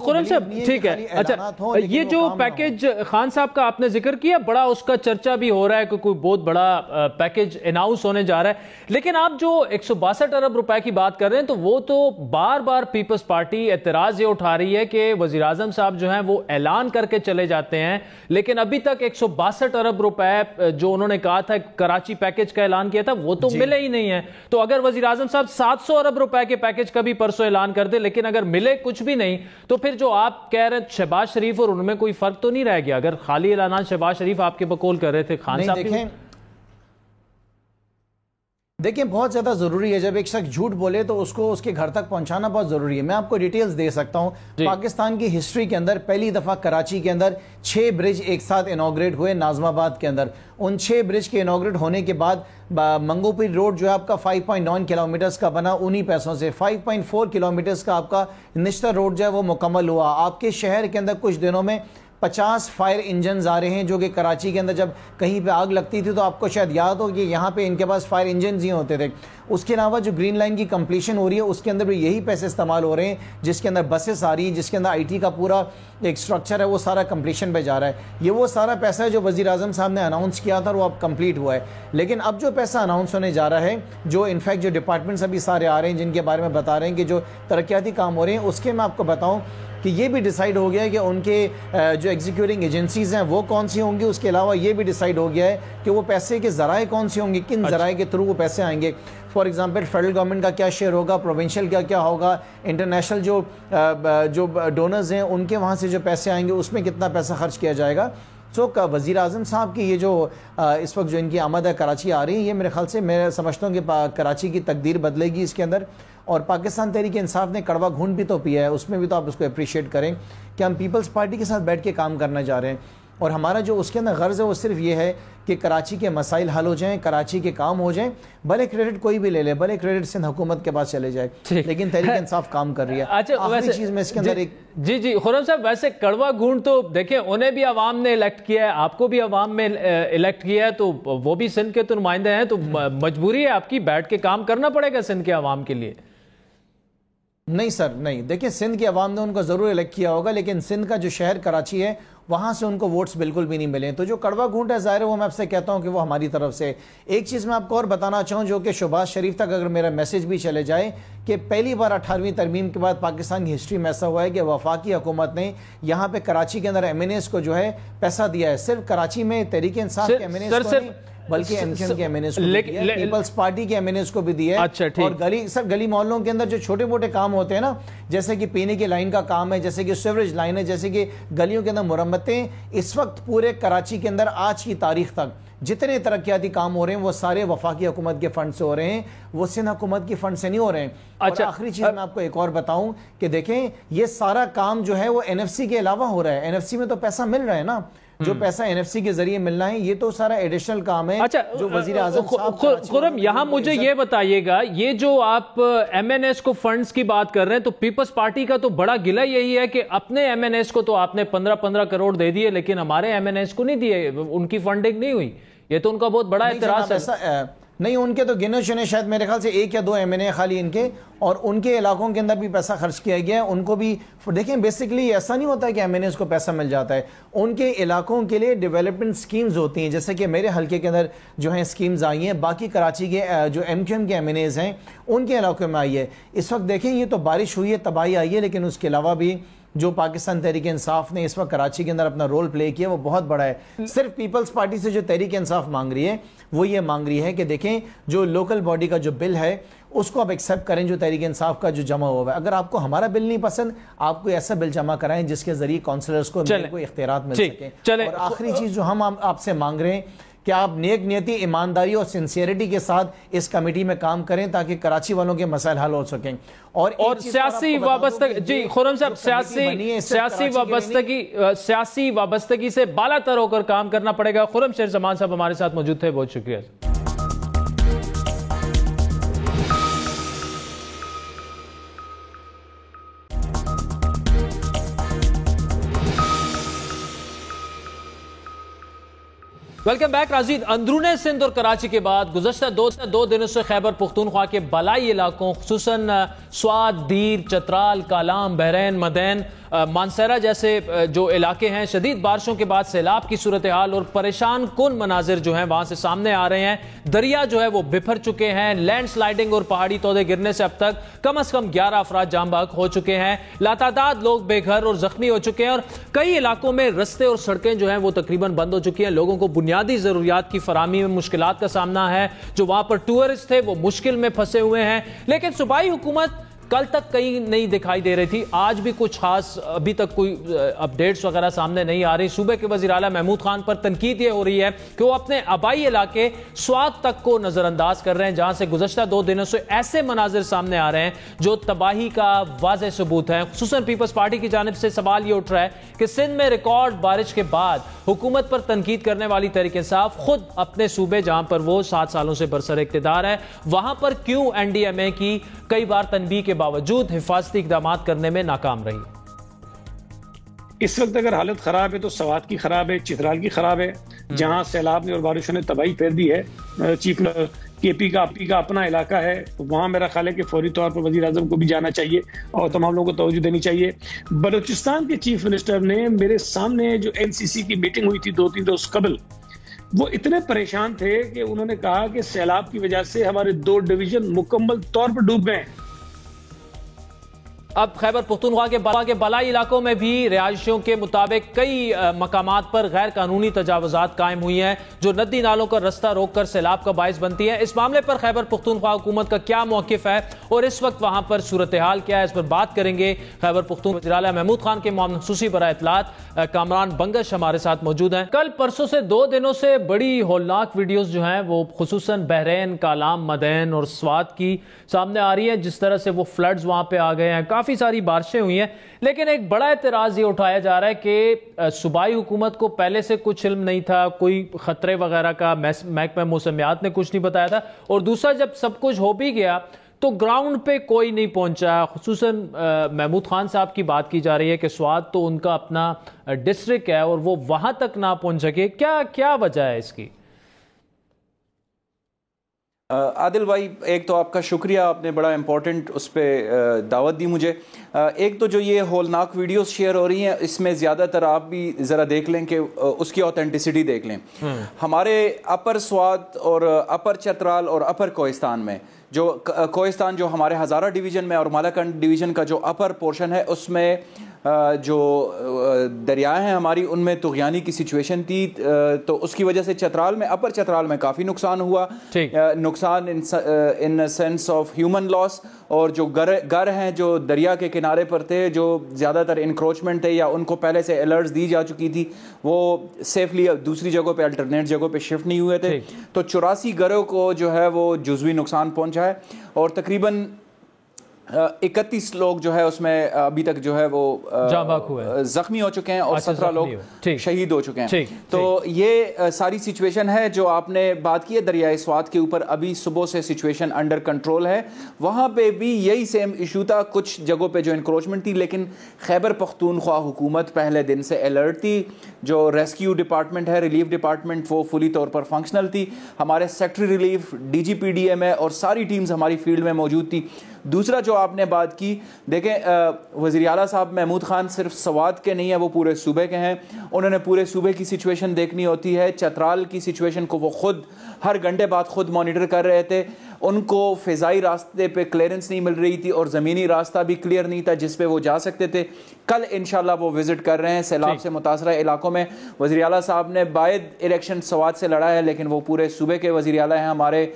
خرم صاحب ٹھیک ہے, اچھا یہ جو پیکج خان صاحب کا آپ نے ذکر کیا, بڑا اس کا چرچا بھی ہو رہا ہے کہ کوئی بہت بڑا پیکج اناؤنس ہونے جا رہا ہے, لیکن آپ جو 162 ارب روپے کی بات کر رہے ہیں تو وہ تو بار بار پیپلز پارٹی اعتراض یہ اٹھا رہی ہے کہ وزیر اعظم صاحب جو ہیں وہ اعلان کر کے چلے جاتے ہیں لیکن ابھی تک 162 ارب روپے جو انہوں نے کہا تھا کراچی پیکج کا اعلان کیا تھا وہ تو ملے ہی نہیں ہیں. تو اگر وزیر اعظم صاحب 700 ارب روپے کے پیکج کا بھی پرسوں اعلان کر دے لیکن اگر ملے کچھ بھی نہیں, تو پھر جو آپ کہہ رہے ہیں شہباز شریف اور ان میں کوئی فرق تو نہیں رہ گیا؟ اگر خالی اعلانات شہباز شریف آپ کے بقول کر رہے تھے, خان صاحب دیکھیں دیکھیں بہت زیادہ ضروری ہے، جب ایک شخص جھوٹ بولے تو اس کو اس کے گھر تک پہنچانا بہت ضروری ہے. میں آپ کو ڈیٹیلز دے سکتا ہوں. پاکستان کی ہسٹری کے اندر پہلی دفعہ کراچی کے اندر 6 برج ایک ساتھ انوگریٹ ہوئے ناظم آباد کے اندر. ان 6 برج کے انوگریٹ ہونے کے بعد منگو پیر روڈ جو ہے آپ کا 5.9 کلومیٹرز کا بنا انہی پیسوں سے. 5.4 کلومیٹرز کا آپ کا نشتر روڈ جو ہے وہ مکمل ہوا. آپ کے شہر کے اندر کچھ دنوں میں 50 فائر انجنز آ رہے ہیں، جو کہ کراچی کے اندر جب کہیں پہ آگ لگتی تھی تو آپ کو شاید یاد ہو کہ یہاں پہ ان کے پاس فائر انجنز ہی ہوتے تھے. اس کے علاوہ جو گرین لائن کی کمپلیشن ہو رہی ہے اس کے اندر بھی یہی پیسے استعمال ہو رہے ہیں، جس کے اندر بسیں آ رہی ہیں، جس کے اندر IT کا پورا ایک سٹرکچر ہے وہ سارا کمپلیشن پہ جا رہا ہے. یہ وہ سارا پیسہ ہے جو وزیر اعظم صاحب نے اناؤنس کیا تھا اور وہ اب کمپلیٹ ہوا ہے. لیکن اب جو پیسہ اناؤنس ہونے جا رہا ہے، جو انفیکٹ جو ڈپارٹمنٹس ابھی سارے آ رہے ہیں جن کے بارے میں بتا رہے ہیں کہ جو ترقیاتی کام ہو رہے ہیں، اس کے میں آپ کو بتاؤں کہ یہ بھی ڈیسائیڈ ہو گیا ہے کہ ان کے جو ایگزیکیوٹنگ ایجنسیز ہیں وہ کون سی ہوں گی. اس کے علاوہ یہ بھی ڈیسائیڈ ہو گیا ہے کہ وہ پیسے کے ذرائع کون سی ہوں گی، کن ذرائع کے تھرو وہ پیسے آئیں گے. فار ایگزامپل فیڈرل گورنمنٹ کا کیا شیئر ہوگا، پروونشل کا کیا ہوگا، انٹرنیشنل جو ڈونرز ہیں ان کے وہاں سے جو پیسے آئیں گے اس میں کتنا پیسہ خرچ کیا جائے گا. سو وزیر اعظم صاحب کی یہ جو اس وقت جو ان کی آمد ہے کراچی آ رہی ہے، یہ میرے خیال سے میں سمجھتا ہوں کہ کراچی کی تقدیر بدلے گی اس کے اندر. اور پاکستان تحریک انصاف نے کڑوا گھونٹ بھی تو پیا ہے، اس میں بھی تو آپ اس کو اپریشیٹ کریں کہ ہم پیپلز پارٹی کے ساتھ بیٹھ کے کام کرنے جا رہے ہیں. اور ہمارا جو اس کے اندر غرض ہے وہ صرف یہ ہے کہ کراچی کے مسائل حل ہو جائیں، کراچی کے کام ہو جائیں. بھلے کریڈٹ کوئی بھی لے لے، بھلے کریڈٹ سندھ حکومت کے پاس چلے جائے، لیکن تحریک انصاف کام کر رہی ہے. آخری چیز میں اس کے اندر ایک جی خرم صاحب، ویسے کڑوا گھونٹ تو دیکھیں انہیں بھی عوام نے الیکٹ کیا ہے، آپ کو بھی عوام میں الیکٹ کیا ہے، تو وہ بھی سندھ کے تو نمائندے ہیں، تو مجبوری ہے آپ کی بیٹھ کے کام کرنا پڑے گا سندھ کے عوام کے لیے. نہیں سر نہیں، دیکھیں سندھ کی عوام نے ان کو ضرور الیکٹ کیا ہوگا، لیکن سندھ کا جو شہر کراچی ہے وہاں سے ان کو ووٹس بالکل بھی نہیں ملے. تو جو کڑوا گھونٹ ہے ظاہر ہے وہ میں آپ سے کہتا ہوں کہ وہ ہماری طرف سے. ایک چیز میں آپ کو اور بتانا چاہوں جو کہ شہباز شریف تک اگر میرا میسج بھی چلے جائے کہ پہلی بار 18ویں ترمیم کے بعد پاکستان کی ہسٹری میں ایسا ہوا ہے کہ وفاقی حکومت نے یہاں پہ کراچی کے اندر MNAs کو جو ہے پیسہ دیا ہے. صرف کراچی میں تحریک انصاف کے MNAs کو نہیں بلکہ MKM کے MNAs کو بھی دیا ہے، پیپلز پارٹی کے MNAs کو بھی دیا ہے. اور گلی محلوں کے اندر جو چھوٹے موٹے کام ہوتے ہیں نا، جیسے کہ پینے کی لائن کا کام ہے، جیسے کہ سیوریج لائن ہے، جیسے کہ گلیوں کے اندر مرمتیں، اس وقت پورے کراچی کے اندر آج کی تاریخ تک جتنے ترقیاتی کام ہو رہے ہیں وہ سارے وفاقی حکومت کے فنڈ سے ہو رہے ہیں، وہ سندھ حکومت کی فنڈ سے نہیں ہو رہے ہیں. اور آخری چیز میں آپ کو ایک اور بتاؤں کہ دیکھیں یہ سارا کام جو ہے وہ NFC کے علاوہ ہو رہا ہے. NFC میں تو پیسہ مل رہا ہے نا، جو پیسہ NFC کے ذریعے ملنا ہے، یہ تو سارا ایڈیشنل کام ہے جو وزیر اعظم صاحب. خرم یہاں مجھے یہ بتائیے گا، یہ جو آپ MNAs کو فنڈز کی بات کر رہے ہیں، تو پیپلز پارٹی کا تو بڑا گلہ یہی ہے کہ اپنے MNAs کو تو آپ نے 15 کروڑ دے دیے، لیکن ہمارے MNAs کو نہیں دیے، ان کی فنڈنگ نہیں ہوئی. یہ تو ان کا بہت بڑا اعتراض ہے. نہیں، ان کے تو گنے چنے شاید میرے خیال سے 1 یا 2 MNA خالی ان کے، اور ان کے علاقوں کے اندر بھی پیسہ خرچ کیا گیا ہے. ان کو بھی دیکھیں بیسیکلی ایسا نہیں ہوتا ہے کہ MNAs کو پیسہ مل جاتا ہے، ان کے علاقوں کے لیے ڈیولپمنٹ سکیمز ہوتی ہیں، جیسے کہ میرے حلقے کے اندر جو ہیں سکیمز آئی ہیں، باقی کراچی کے جو MQM کے MNAs ہیں ان کے علاقوں میں آئی ہے. اس وقت دیکھیں یہ تو بارش ہوئی ہے، تباہی آئی ہے، لیکن اس کے علاوہ بھی جو پاکستان تحریک انصاف نے اس وقت کراچی کے اندر اپنا رول پلے کیا وہ بہت بڑا ہے. صرف پیپلز پارٹی سے جو تحریک انصاف مانگ رہی ہے وہ یہ مانگ رہی ہے کہ دیکھیں جو لوکل باڈی کا جو بل ہے اس کو آپ ایکسیپٹ کریں جو تحریک انصاف کا جو جمع ہوا ہے. اگر آپ کو ہمارا بل نہیں پسند، آپ کو ایسا بل جمع کرائیں جس کے ذریعے کونسلرز کو اختیارات مل سکیں. اور آخری چیز جو ہم آپ سے مانگ رہے ہیں کہ آپ نیک نیتی، ایمانداری اور سنسیئرٹی کے ساتھ اس کمیٹی میں کام کریں تاکہ کراچی والوں کے مسائل حل ہو سکیں. اور سیاسی وابستگی، جی خرم صاحب، سیاسی وابستگی سے بالا تر ہو کر کام کرنا پڑے گا. خرم شیر زمان صاحب ہمارے ساتھ موجود تھے، بہت شکریہ. ویلکم بیک ناظرین. اندرون سندھ اور کراچی کے بعد گزشتہ دو دنوں سے خیبر پختونخوا کے بالائی علاقوں خصوصاً سوات، دیر، چترال، کالام، بحرین، مدین، مانسہرہ جیسے جو علاقے ہیں شدید بارشوں کے بعد سیلاب کی صورتحال اور پریشان کن مناظر جو ہیں وہاں سے سامنے آ رہے ہیں. دریا جو ہے وہ بپھر چکے ہیں. لینڈ سلائیڈنگ اور پہاڑی تودے گرنے سے اب تک کم از کم 11 افراد جاں بحق ہو چکے ہیں. لاتعداد لوگ بے گھر اور زخمی ہو چکے ہیں اور کئی علاقوں میں رستے اور سڑکیں جو ہیں وہ تقریباً بند ہو چکی ہیں. لوگوں کو بنیادی ضروریات کی فراہمی میں مشکلات کا سامنا ہے. جو وہاں پر ٹورسٹ تھے وہ مشکل میں پھنسے ہوئے ہیں. لیکن صوبائی حکومت کل تک کہیں نہیں دکھائی دے رہی تھی, آج بھی کچھ خاص ابھی تک کوئی اپڈیٹس وغیرہ سامنے نہیں آ رہی. صوبے کے وزیر اعلیٰ محمود خان پر تنقید یہ ہو رہی ہے کہ وہ اپنے آبائی علاقے سوات تک کو نظر انداز کر رہے ہیں, جہاں سے گزشتہ 2 دنوں سے ایسے مناظر سامنے آ رہے ہیں جو تباہی کا واضح ثبوت ہے. خصوصاً پیپلز پارٹی کی جانب سے سوال یہ اٹھ رہا ہے کہ سندھ میں ریکارڈ بارش کے بعد حکومت پر تنقید کرنے والی تحریک انصاف خود اپنے صوبے جہاں پر وہ 7 سالوں سے برسر اقتدار ہے, وہاں پر کیوں این ڈی ایم اے کی کئی بار تنبیہ کے باوجود حفاظتی اقدامات کرنے میں ناکام رہی. اس وقت اگر حالت خراب ہے تو سوات کی خراب ہے, چترال کی خراب ہے, جہاں سیلاب نے اور بارشوں نے تباہی پھیر دی ہے. چیف کے پی کا اپنا علاقہ ہے, وہاں میرا خیال ہے کہ فوری طور پر وزیر اعظم کو بھی جانا چاہیے اور تمام لوگوں کو توجہ دینی چاہیے. بلوچستان کے چیف منسٹر نے میرے سامنے جو این سی سی کی میٹنگ ہوئی تھی 2-3 روز قبل, وہ اتنے پریشان تھے کہ انہوں نے کہا کہ سیلاب کی وجہ سے ہمارے 2 ڈویژن مکمل طور پر ڈوب گئے ہیں. اب خیبر پختونخوا کے بالائی علاقوں میں بھی رہائشیوں کے مطابق کئی مقامات پر غیر قانونی تجاوزات قائم ہوئی ہیں جو ندی نالوں کا رستہ روک کر سیلاب کا باعث بنتی ہے. اس معاملے پر خیبر پختونخوا حکومت کا کیا موقف ہے اور اس وقت وہاں پر صورتحال کیا ہے, اس پر بات کریں گے. خیبر پختونخوا وزیر اعلیٰ محمود خان کے معاون خصوصی برائے اطلاعات کامران بنگش ہمارے ساتھ موجود ہیں. کل پرسوں سے 2 دنوں سے بڑی ہولناک ویڈیوز جو ہیں وہ خصوصاً بحرین, کالام, مدین اور سوات کی سامنے آ رہی ہیں, جس طرح سے وہ فلڈز وہاں پہ آ گئے ہیں, کافی ساری بارشیں ہوئی ہیں. لیکن ایک بڑا اعتراض یہ اٹھایا جا رہا ہے کہ صوبائی حکومت کو پہلے سے کچھ علم نہیں تھا, کوئی خطرے وغیرہ کا محکمہ موسمیات نے کچھ نہیں بتایا تھا, اور دوسرا جب سب کچھ ہو بھی گیا تو گراؤنڈ پہ کوئی نہیں پہنچا. خصوصاً محمود خان صاحب کی بات کی جا رہی ہے کہ سوات تو ان کا اپنا ڈسٹرکٹ ہے اور وہ وہاں تک نہ پہنچ سکے. کیا وجہ ہے اس کی؟ عادل بھائی, ایک تو آپ کا شکریہ, آپ نے بڑا امپورٹنٹ اس پہ دعوت دی مجھے. ایک تو جو یہ ہولناک ویڈیوز شیئر ہو رہی ہیں اس میں زیادہ تر آپ بھی ذرا دیکھ لیں کہ اس کی آتھینٹسٹی دیکھ لیں. ہمارے اپر سوات اور اپر چترال اور اپر کوہستان میں, جو کوہستان جو ہمارے ہزارہ ڈویژن میں اور مالاکنڈ ڈویژن کا جو اپر پورشن ہے, اس میں جو دریائے ہیں ہماری, ان میں طغیانی کی سچویشن تھی, تو اس کی وجہ سے چترال میں, اپر چترال میں کافی نقصان ہوا. نقصان ان سینس آف ہیومن لاس, اور جو گھر ہیں جو دریا کے کنارے پر تھے, جو زیادہ تر انکروچمنٹ تھے یا ان کو پہلے سے الرٹس دی جا چکی تھی, وہ سیفلی دوسری جگہوں پہ, الٹرنیٹ جگہوں پہ شفٹ نہیں ہوئے تھے. تو 84 گھروں کو جو ہے وہ جزوی نقصان پہنچا ہے, اور تقریباً 31 لوگ جو ہے اس میں ابھی تک جو ہے وہ زخمی ہو چکے ہیں اور 17 لوگ شہید ہو چکے ہیں. تو یہ ساری سچویشن ہے جو آپ نے بات کی ہے دریائے سوات کے اوپر. ابھی صبح سے سچویشن انڈر کنٹرول ہے, وہاں پہ بھی یہی سیم ایشو تھا, کچھ جگہوں پہ جو انکروچمنٹ تھی, لیکن خیبر پختونخوا حکومت پہلے دن سے الرٹ تھی. جو ریسکیو ڈپارٹمنٹ ہے, ریلیف ڈپارٹمنٹ, وہ فلی طور پر فنکشنل تھی. ہمارے secretary relief, D G P D M A اور ساری ٹیمز ہماری فیلڈ میں موجود تھی. دوسرا جو آپ نے بات کی, دیکھیں وزیر اعلیٰ صاحب محمود خان صرف سوات کے نہیں ہیں, وہ پورے صوبے کے ہیں. انہوں نے پورے صوبے کی سچویشن دیکھنی ہوتی ہے. چترال کی سچویشن کو وہ خود ہر گھنٹے بعد خود مانیٹر کر رہے تھے. ان کو فضائی راستے پہ کلیئرنس نہیں مل رہی تھی اور زمینی راستہ بھی کلیئر نہیں تھا جس پہ وہ جا سکتے تھے. کل انشاءاللہ وہ وزٹ کر رہے ہیں سیلاب سے متاثرہ علاقوں میں. وزیر اعلیٰ صاحب نے باید الیکشن سوات سے لڑا ہے, لیکن وہ پورے صوبے کے وزیر اعلیٰ ہیں, ہمارے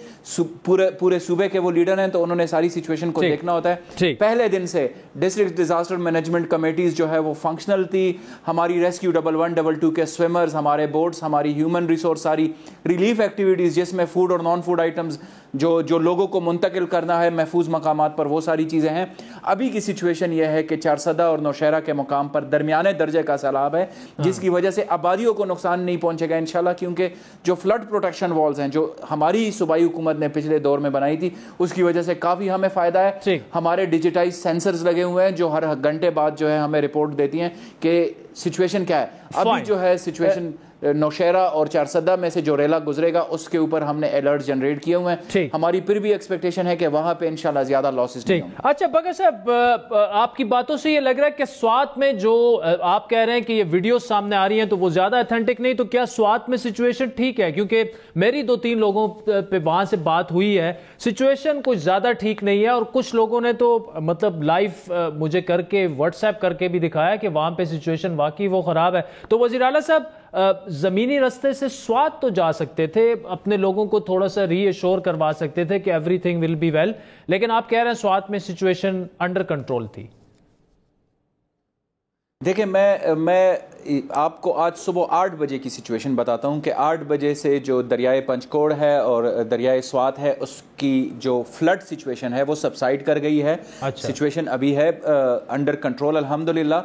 پورے صوبے کے وہ لیڈر ہیں, تو انہوں نے ساری سچویشن کو دیکھنا ہوتا ہے. پہلے دن سے ڈسٹرکٹ ڈیزاسٹر مینجمنٹ کمیٹیز جو ہے وہ فنکشنل تھی. ہماری ریسکیو 11-12 کے سویمرز, ہمارے بوٹس, ہماری ہیومن ریسورس, ساری ریلیف ایکٹیویٹیز جس میں فوڈ اور نان فوڈ آئٹمز جو لوگوں کو منتقل کرنا ہے محفوظ مقامات پر, وہ ساری چیزیں ہیں. ابھی کی سچویشن یہ ہے کہ چارسدہ اور نوشہرہ کے مقام پر درمیانے درجے کا سیلاب ہے, جس کی وجہ سے آبادیوں کو نقصان نہیں پہنچے گا انشاءاللہ, کیونکہ جو فلڈ پروٹیکشن والز ہیں جو ہماری صوبائی حکومت نے پچھلے دور میں بنائی تھی, اس کی وجہ سے کافی ہمیں فائدہ ہے. ہمارے ڈیجیٹائز سینسرز لگے ہوئے ہیں جو ہر گھنٹے بعد جو ہے ہمیں رپورٹ دیتی ہیں کہ سچویشن کیا ہے. ابھی جو ہے سچویشن نوشہرہ اور چارسدہ میں سے جو ریلا گزرے گا اس کے اوپر ہم نے الرٹ جنریٹ کیے ہوئے ہیں. ہماری پھر بھی ایکسپیکٹیشن ہے کہ وہاں پہ انشاءاللہ زیادہ لاسز نہیں ہوں گے. اچھا بگر صاحب, آپ کی باتوں سے یہ لگ رہا ہے کہ سوات میں جو آپ کہہ رہے ہیں کہ یہ ویڈیوز سامنے آ رہی ہیں تو وہ زیادہ اتھینٹک نہیں, تو کیا سوات میں سچویشن ٹھیک ہے؟ کیونکہ میری 2-3 لوگوں پہ وہاں سے بات ہوئی ہے, سچویشن کچھ زیادہ ٹھیک نہیں ہے, اور کچھ لوگوں نے تو مطلب لائیو مجھے کر کے واٹس ایپ کر کے بھی دکھایا کہ وہاں پہ سچویشن واقعی وہ خراب ہے. تو وزیر اعلیٰ صاحب زمینی رستے سے سوات تو جا سکتے تھے, اپنے لوگوں کو تھوڑا سا ری ایشور کروا سکتے تھے کہ everything will be well, لیکن آپ کہہ رہے ہیں سوات میں سچویشن انڈر کنٹرول تھی. دیکھیں میں آپ کو آج صبح 8 بجے کی سچویشن بتاتا ہوں کہ 8 بجے سے جو دریائے پنچکوڑ ہے اور دریائے سوات ہے اس کی جو فلڈ سچویشن ہے وہ سبسائڈ کر گئی ہے. سچویشن ابھی ہے انڈر کنٹرول الحمدللہ.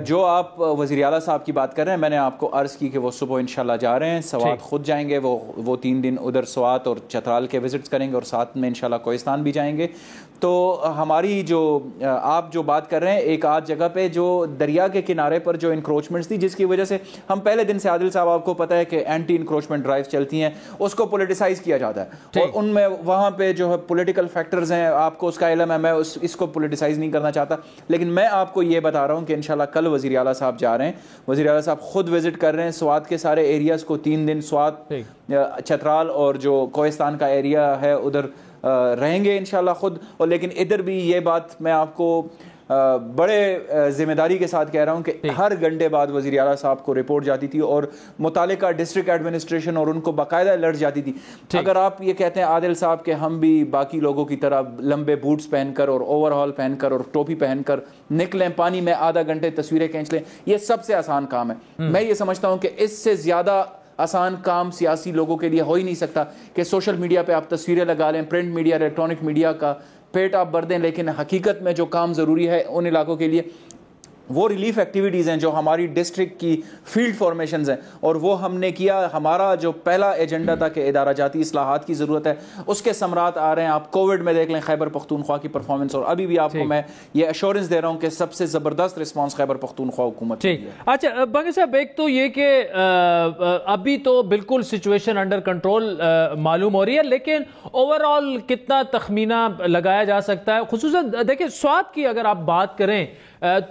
جو آپ وزیر اعلیٰ صاحب کی بات کر رہے ہیں, میں نے آپ کو عرض کی کہ وہ صبح انشاءاللہ جا رہے ہیں سوات, خود جائیں گے وہ 3 دن ادھر سوات اور چترال کے وزٹس کریں گے اور ساتھ میں انشاءاللہ کوہستان بھی جائیں گے. تو ہماری جو آپ جو بات کر رہے ہیں ایک آدھ جگہ پہ جو دریا کے کنارے پر جو انکروچمنٹس تھی, جس کی وجہ سے ہم پہلے دن سے, عادل صاحب آپ کو پتہ ہے کہ اینٹی انکروچمنٹ ڈرائیوز چلتی ہیں, اس کو پولیٹیسائز کیا جاتا ہے اور ان میں وہاں پہ جو ہے پولیٹیکل فیکٹرز ہیں, آپ کو اس کا علم ہے, میں اس کو پولیٹیسائز نہیں کرنا چاہتا. لیکن میں آپ کو یہ بتا رہا ہوں کہ انشاءاللہ کل وزیر اعلیٰ صاحب جا رہے ہیں, وزیر اعلیٰ صاحب خود وزٹ کر رہے ہیں سوات کے سارے ایریاز کو. 3 دن سوات, چترال اور جو کوہستان کا ایریا ہے ادھر رہیں گے انشاءاللہ خود. اور لیکن ادھر بھی یہ بات میں آپ کو بڑے ذمہ داری کے ساتھ کہہ رہا ہوں کہ ہر گھنٹے بعد وزیر اعلیٰ صاحب کو رپورٹ جاتی تھی اور متعلقہ ڈسٹرکٹ ایڈمنسٹریشن اور ان کو باقاعدہ الرٹ جاتی تھی. اگر آپ یہ کہتے ہیں عادل صاحب کہ ہم بھی باقی لوگوں کی طرح لمبے بوٹس پہن کر اور اوور ہال پہن کر اور ٹوپی پہن کر نکلیں, پانی میں آدھا گھنٹے تصویریں کھینچ لیں, یہ سب سے آسان کام ہے. میں یہ سمجھتا ہوں کہ اس سے زیادہ آسان کام سیاسی لوگوں کے لیے ہو ہی نہیں سکتا کہ سوشل میڈیا پہ آپ تصویریں لگا لیں, پرنٹ میڈیا, الیکٹرانک میڈیا کا پیٹ آپ بھر دیں. لیکن حقیقت میں جو کام ضروری ہے ان علاقوں کے لیے وہ ریلیف ایکٹیویٹیز ہیں جو ہماری ڈسٹرکٹ کی فیلڈ فارمیشنز ہیں, اور وہ ہم نے کیا. ہمارا جو پہلا ایجنڈا تھا کہ ادارہ جاتی اصلاحات کی ضرورت ہے, اس کے ثمرات آ رہے ہیں. آپ کووڈ میں دیکھ لیں خیبر پختونخوا کی پرفارمنس, اور ابھی بھی آپ کو میں یہ ایشورنس دے رہا ہوں کہ سب سے زبردست رسپانس خیبر پختونخوا حکومت کی ہے. اچھا بنگے صاحب, ایک تو یہ کہ ابھی تو بالکل سچویشن انڈر کنٹرول معلوم ہو رہی ہے, لیکن اوور آل کتنا تخمینہ لگایا جا سکتا ہے؟ خصوصاً دیکھیں سوات کی اگر آپ بات کریں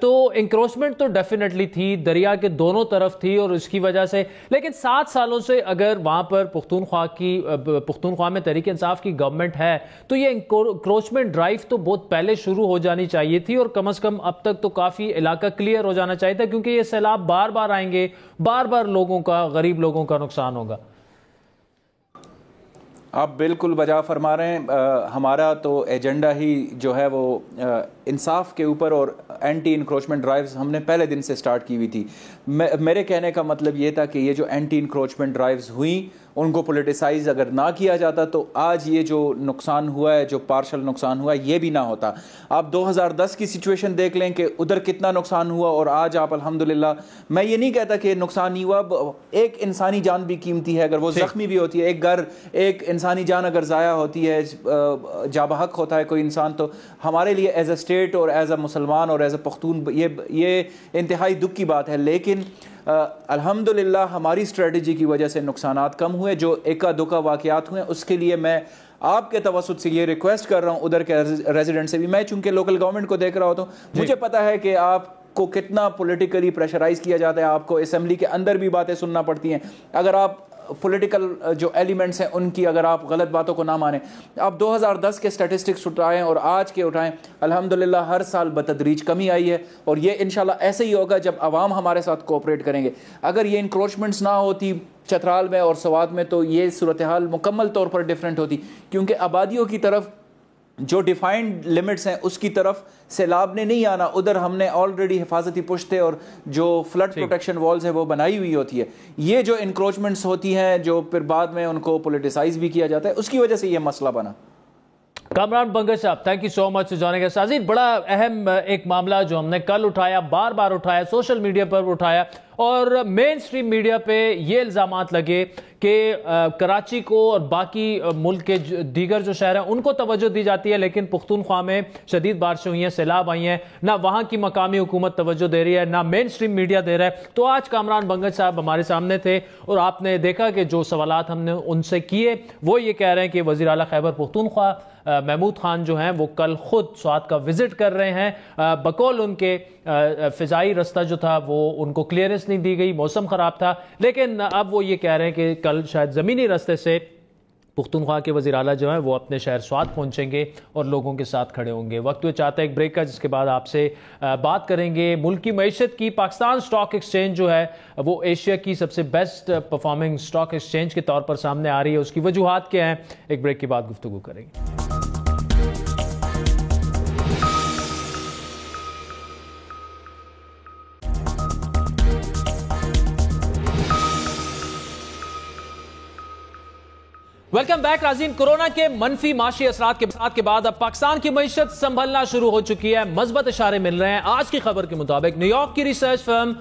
تو انکروچمنٹ تو ڈیفینیٹلی تھی, دریا کے دونوں طرف تھی, اور اس کی وجہ سے, لیکن 7 سالوں سے اگر وہاں پر پختونخوا میں تحریک انصاف کی گورنمنٹ ہے تو یہ انکروچمنٹ ڈرائیو تو بہت پہلے شروع ہو جانی چاہیے تھی, اور کم از کم اب تک تو کافی علاقہ کلیئر ہو جانا چاہیے تھا, کیونکہ یہ سیلاب بار بار آئیں گے, بار بار لوگوں کا, غریب لوگوں کا نقصان ہوگا. آپ بالکل بجا فرما رہے ہیں. ہمارا تو ایجنڈا ہی جو ہے وہ انصاف کے اوپر اور اینٹی انکروچمنٹ ڈرائیوز ہم نے پہلے دن سے سٹارٹ کی ہوئی تھی. میرے کہنے کا مطلب یہ تھا کہ یہ جو اینٹی انکروچمنٹ ڈرائیوز ہوئیں ان کو پولیٹیسائز اگر نہ کیا جاتا تو آج یہ جو نقصان ہوا ہے, جو پارشل نقصان ہوا ہے, یہ بھی نہ ہوتا. آپ 2010 کی سچویشن دیکھ لیں کہ ادھر کتنا نقصان ہوا, اور آج آپ الحمدللہ, میں یہ نہیں کہتا کہ نقصان نہیں ہوا, ایک انسانی جان بھی قیمتی ہے, اگر وہ زخمی بھی ہوتی ہے, ایک گھر, ایک انسانی جان اگر ضائع ہوتی ہے, جاں بحق ہوتا ہے کوئی انسان, تو ہمارے لیے ایز اے اسٹیٹ اور ایز اے مسلمان اور ایز اے پختون یہ انتہائی دکھ کی بات ہے. لیکن الحمدللہ ہماری اسٹریٹجی کی وجہ سے نقصانات کم ہوئے. جو ایکا دکا واقعات ہوئے اس کے لیے میں آپ کے توسط سے یہ ریکویسٹ کر رہا ہوں ادھر کے ریزیڈنٹ سے بھی. میں چونکہ لوکل گورنمنٹ کو دیکھ رہا ہوتا ہوں, مجھے پتا ہے کہ آپ کو کتنا پولیٹیکلی پریشرائز کیا جاتا ہے, آپ کو اسمبلی کے اندر بھی باتیں سننا پڑتی ہیں. اگر آپ پولیٹیکل جو ایلیمنٹس ہیں ان کی اگر آپ غلط باتوں کو نہ مانیں, آپ 2010 کے سٹیٹسٹکس اٹھائیں اور آج کے اٹھائیں, الحمدللہ ہر سال بتدریج کمی آئی ہے, اور یہ انشاءاللہ ایسے ہی ہوگا جب عوام ہمارے ساتھ کوآپریٹ کریں گے. اگر یہ انکروچمنٹس نہ ہوتی چترال میں اور سوات میں تو یہ صورتحال مکمل طور پر ڈیفرنٹ ہوتی, کیونکہ آبادیوں کی طرف جو ڈیفائنڈ لمٹس ہیں اس کی طرف سیلاب نے نہیں آنا. ادھر ہم نے آلریڈی حفاظتی پشتے اور جو فلڈ پروٹیکشن والز ہیں وہ بنائی ہوئی ہوتی ہے. یہ جو انکروچمنٹس ہوتی ہیں جو پھر بعد میں ان کو پولیٹیسائز بھی کیا جاتا ہے, اس کی وجہ سے یہ مسئلہ بنا. کامران بنگش صاحب, تھینک یو سو مچ جانے کے ساتھ. بڑا اہم ایک معاملہ جو ہم نے کل اٹھایا, بار بار اٹھایا, سوشل میڈیا پر اٹھایا, اور مین سٹریم میڈیا پہ یہ الزامات لگے کہ کراچی کو اور باقی ملک کے دیگر جو شہر ہیں ان کو توجہ دی جاتی ہے, لیکن پختونخوا میں شدید بارشیں ہوئی ہیں, سیلاب آئی ہیں, نہ وہاں کی مقامی حکومت توجہ دے رہی ہے, نہ مین سٹریم میڈیا دے رہا ہے. تو آج کامران بنگش صاحب ہمارے سامنے تھے, اور آپ نے دیکھا کہ جو سوالات ہم نے ان سے کیے وہ یہ کہہ رہے ہیں کہ وزیر اعلیٰ خیبر پختونخوا محمود خان جو ہیں وہ کل خود سوات کا وزٹ کر رہے ہیں. بقول ان کے فضائی رستہ جو تھا وہ ان کو کلیئرنس نہیں دی گئی, موسم خراب تھا, لیکن اب وہ یہ کہہ رہے ہیں کہ کل شاید زمینی رستے سے پختونخوا کے وزیر اعلیٰ جو ہیں وہ اپنے شہر سوات پہنچیں گے اور لوگوں کے ساتھ کھڑے ہوں گے. وقت ہوئے چاہتا ہے ایک بریک کا, جس کے بعد آپ سے بات کریں گے ملک کی معیشت کی. پاکستان اسٹاک ایکسچینج جو ہے وہ ایشیا کی سب سے بیسٹ پرفارمنگ اسٹاک ایکسچینج کے طور پر سامنے آ رہی ہے. اس کی وجوہات کیا ہیں, ایک بریک کے بعد گفتگو کریں گے. ویلکم بیک ناظرین. کورونا کے منفی معاشی اثرات کے بعد اب پاکستان کی معیشت سنبھلنا شروع ہو چکی ہے. مثبت اشارے مل رہے ہیں. آج کی خبر کے مطابق نیو یارک کی ریسرچ فرم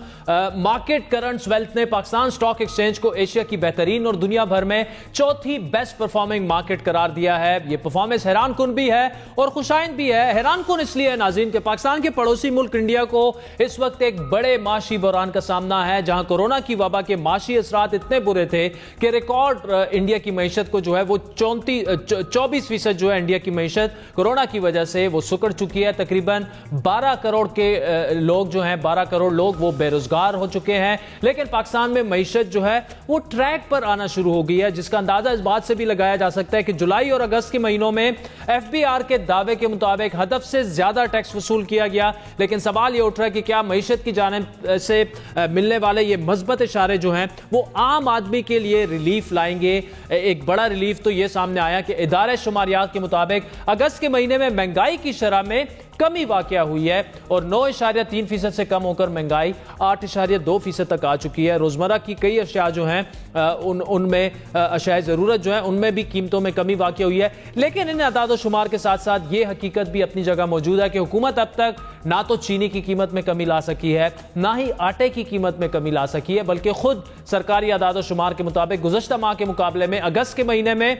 مارکیٹ کرنٹس ویلتھ نے پاکستان اسٹاک ایکسچینج کو ایشیا کی بہترین اور دنیا بھر میں چوتھی بیسٹ پرفارمنگ مارکیٹ قرار دیا ہے. یہ پرفارمنس حیران کن بھی ہے اور خوشائند بھی ہے. حیران کن اس لیے ہے ناظرین کہ پاکستان کے پڑوسی ملک انڈیا کو اس وقت ایک بڑے معاشی بحران کا سامنا ہے, جہاں کورونا کی وبا کے معاشی اثرات اتنے برے تھے کہ ریکارڈ انڈیا کی معیشت کو جو ہے وہ 24% جو ہے انڈیا کی معیشت کورونا کی وجہ سے وہ سکڑ چکی ہے. تقریباً 12 کروڑ کے لوگ جو ہیں 12 کروڑ لوگ وہ بے روزگار ہو چکے ہیں. لیکن پاکستان میں معیشت جو ہے وہ ٹریک پر آنا شروع ہو گئی ہے, جس کا اندازہ اس بات سے بھی لگایا جا سکتا ہے کہ جولائی اور اگست کے مہینوں میں FBR کے دعوے کے مطابق ہدف سے زیادہ ٹیکس وصول کیا گیا. لیکن سوال یہ اٹھ رہا ہے کہ کیا معیشت کی جانب سے ملنے والے یہ مثبت اشارے جو ہیں وہ عام آدمی کے لیے ریلیف لائیں گے. ایک بڑا ریلیف تو یہ سامنے آیا کہ ادارے شماریات کے مطابق اگست کے مہینے میں مہنگائی کی شرح میں کمی واقع ہوئی ہے اور 9.3% سے کم ہو کر مہنگائی 8.2% تک آ چکی ہے. روزمرہ کی کئی اشیاء جو ہیں ان میں اشیاء ضرورت جو ہیں ان میں بھی قیمتوں میں کمی واقع ہوئی ہے. لیکن ان اعداد و شمار کے ساتھ ساتھ یہ حقیقت بھی اپنی جگہ موجود ہے کہ حکومت اب تک نہ تو چینی کی قیمت میں کمی لا سکی ہے, نہ ہی آٹے کی قیمت میں کمی لا سکی ہے, بلکہ خود سرکاری اعداد و شمار کے مطابق گزشتہ ماہ کے مقابلے میں اگست کے مہینے میں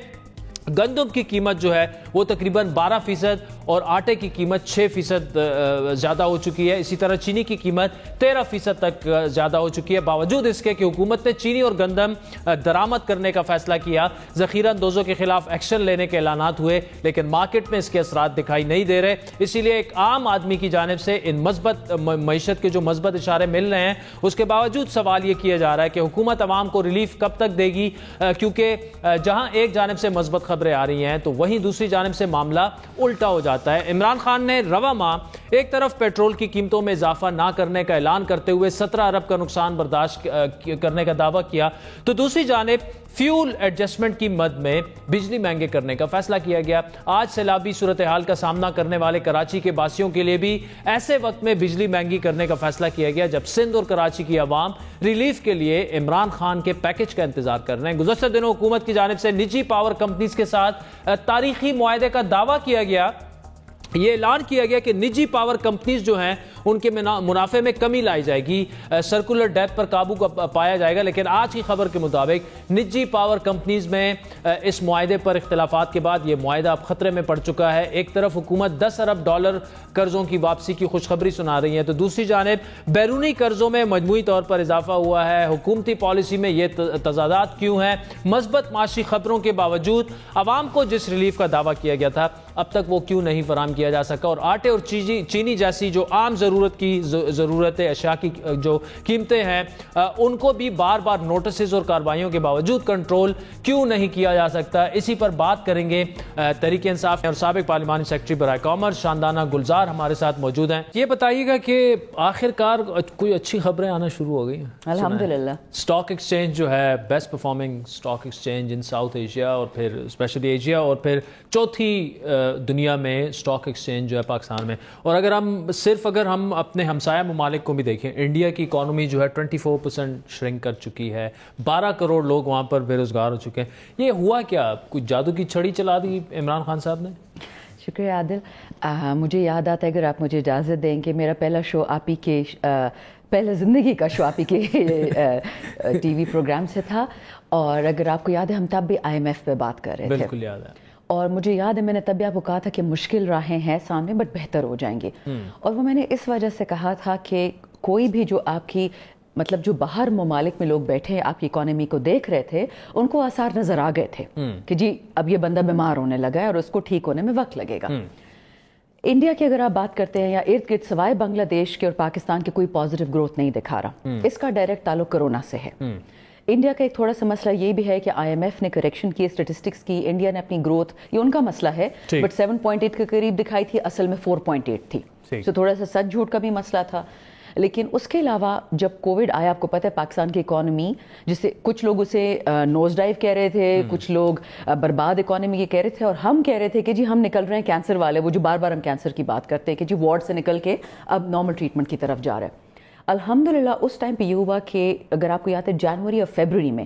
گندم کی قیمت جو ہے وہ تقریباً 12% اور آٹے کی قیمت 6% زیادہ ہو چکی ہے. اسی طرح چینی کی قیمت 13% تک زیادہ ہو چکی ہے, باوجود اس کے کہ حکومت نے چینی اور گندم درآمد کرنے کا فیصلہ کیا. ذخیرہ اندوزوں کے خلاف ایکشن لینے کے اعلانات ہوئے, لیکن مارکیٹ میں اس کے اثرات دکھائی نہیں دے رہے. اسی لیے ایک عام آدمی کی جانب سے ان مثبت معیشت کے جو مثبت اشارے مل رہے ہیں اس کے باوجود سوال یہ کیا جا رہا ہے کہ حکومت عوام کو ریلیف کب تک دے گی, کیونکہ جہاں ایک جانب سے مثبت خبریں آ رہی ہیں تو وہیں دوسری جانب سے معاملہ الٹا ہو جاتا ہے. عمران خان نے رواں ماہ ایک طرف پیٹرول کی قیمتوں میں اضافہ نہ کرنے کا اعلان کرتے ہوئے 17 ارب کا نقصان برداشت کرنے کا دعویٰ کیا, تو دوسری جانب فیول ایڈجسٹمنٹ کی مد میں بجلی مہنگے کرنے کا فیصلہ کیا گیا. آج سیلابی صورتحال کا سامنا کرنے والے کراچی کے باسیوں کے لیے بھی ایسے وقت میں بجلی مہنگی کرنے کا فیصلہ کیا گیا جب سندھ اور کراچی کی عوام ریلیف کے لیے عمران خان کے پیکج کا انتظار کر رہے ہیں. گزشتہ دنوں حکومت کی جانب سے نجی پاور کمپنیز کے ساتھ تاریخی معاہدے کا دعویٰ کیا گیا. یہ اعلان کیا گیا کہ نجی پاور کمپنیز جو ہیں ان کے منافع میں کمی لائی جائے گی, سرکولر ڈیتھ پر قابو پایا جائے گا. لیکن آج کی خبر کے مطابق نجی پاور کمپنیز میں اس معاہدے پر اختلافات کے بعد یہ معاہدہ اب خطرے میں پڑ چکا ہے. ایک طرف حکومت 10 ارب ڈالر قرضوں کی واپسی کی خوشخبری سنا رہی ہے, تو دوسری جانب بیرونی قرضوں میں مجموعی طور پر اضافہ ہوا ہے. حکومتی پالیسی میں یہ تضادات کیوں ہیں؟ مثبت معاشی خبروں کے باوجود عوام کو جس ریلیف کا دعویٰ کیا گیا تھا اب تک وہ کیوں نہیں فراہم کیا جا سکا, اور آٹے اور چینی جیسی جو عام ضرورت اشیاء کی جو قیمتیں ہیں ان کو بھی بار بار نوٹسز اور کارروائیوں کے باوجود کنٹرول کیوں نہیں کیا جا سکتا؟ اسی پر بات کریں گے تحریک انصاف اور سابق پارلیمانی سیکرٹری برائے کامرس شاندانہ گلزار ہمارے ساتھ موجود ہیں. یہ بتائیے گا کہ آخر کار کوئی اچھی خبریں آنا شروع ہو گئی ہیں الحمدللہ. اسٹاک ایکسچینج جو ہے best performing stock exchange in South Asia اور پھر اسپیشلی ایشیا, اور پھر چوتھی دنیا میں اسٹاک ایکسچینج جو ہے پاکستان میں. اور اگر ہم اپنے ہمسایہ ممالک کو بھی دیکھیں, انڈیا کی اکانومی جو ہے 24% شرنک کر چکی ہے, 12 کروڑ لوگ وہاں پر بے روزگار ہو چکے ہیں. یہ ہوا کیا؟ کچھ جادو کی چھڑی چلا دی عمران خان صاحب نے؟ شکریہ عادل. مجھے یاد آتا ہے, اگر آپ مجھے اجازت دیں, کہ میرا پہلا شو آپ ہی کے پہلے زندگی کا شو آپ ہی کے ٹی وی پروگرام سے تھا, اور اگر آپ کو یاد ہے ہم تب بھی IMF پہ بات کر رہے تھے. بالکل یاد ہے. اور مجھے یاد ہے میں نے تب بھی آپ کو کہا تھا کہ مشکل راہیں ہیں سامنے بٹ بہتر ہو جائیں گی. اور وہ میں نے اس وجہ سے کہا تھا کہ کوئی بھی جو آپ کی مطلب جو باہر ممالک میں لوگ بیٹھے آپ کی اکانومی کو دیکھ رہے تھے, ان کو آثار نظر آ گئے تھے کہ جی اب یہ بندہ بیمار ہونے لگا ہے اور اس کو ٹھیک ہونے میں وقت لگے گا. انڈیا کی اگر آپ بات کرتے ہیں یا ارد گرد سوائے بنگلہ دیش کے اور پاکستان کے کوئی پازیٹیو گروتھ نہیں دکھا رہا. اس کا ڈائریکٹ تعلق کرونا سے ہے. انڈیا کا ایک تھوڑا سا مسئلہ یہ بھی ہے کہ آئی ایم ایف نے کریکشن کی اسٹیٹسٹکس کی, انڈیا نے اپنی گروتھ, یہ ان کا مسئلہ ہے, بٹ 7.8 کے قریب دکھائی تھی, اصل میں 4.8 تھی, تو تھوڑا سا سچ جھوٹ کا بھی مسئلہ تھا. لیکن اس کے علاوہ جب کووڈ آیا, آپ کو پتہ ہے پاکستان کی اکانومی, جسے کچھ لوگ اسے نوز ڈائیو کہہ رہے تھے, کچھ لوگ برباد اکانومی یہ کہہ رہے تھے, اور ہم کہہ رہے تھے کہ جی ہم نکل رہے ہیں کینسر والے, وہ جو بار بار ہم کینسر کی بات کرتے ہیں کہ جی وارڈ سے نکل کے اب نارمل ٹریٹمنٹ کی طرف جا رہا ہے. الحمدللہ اس ٹائم پہ یہ ہوا کہ اگر آپ کو یاد ہے جنوری اور فیبروری میں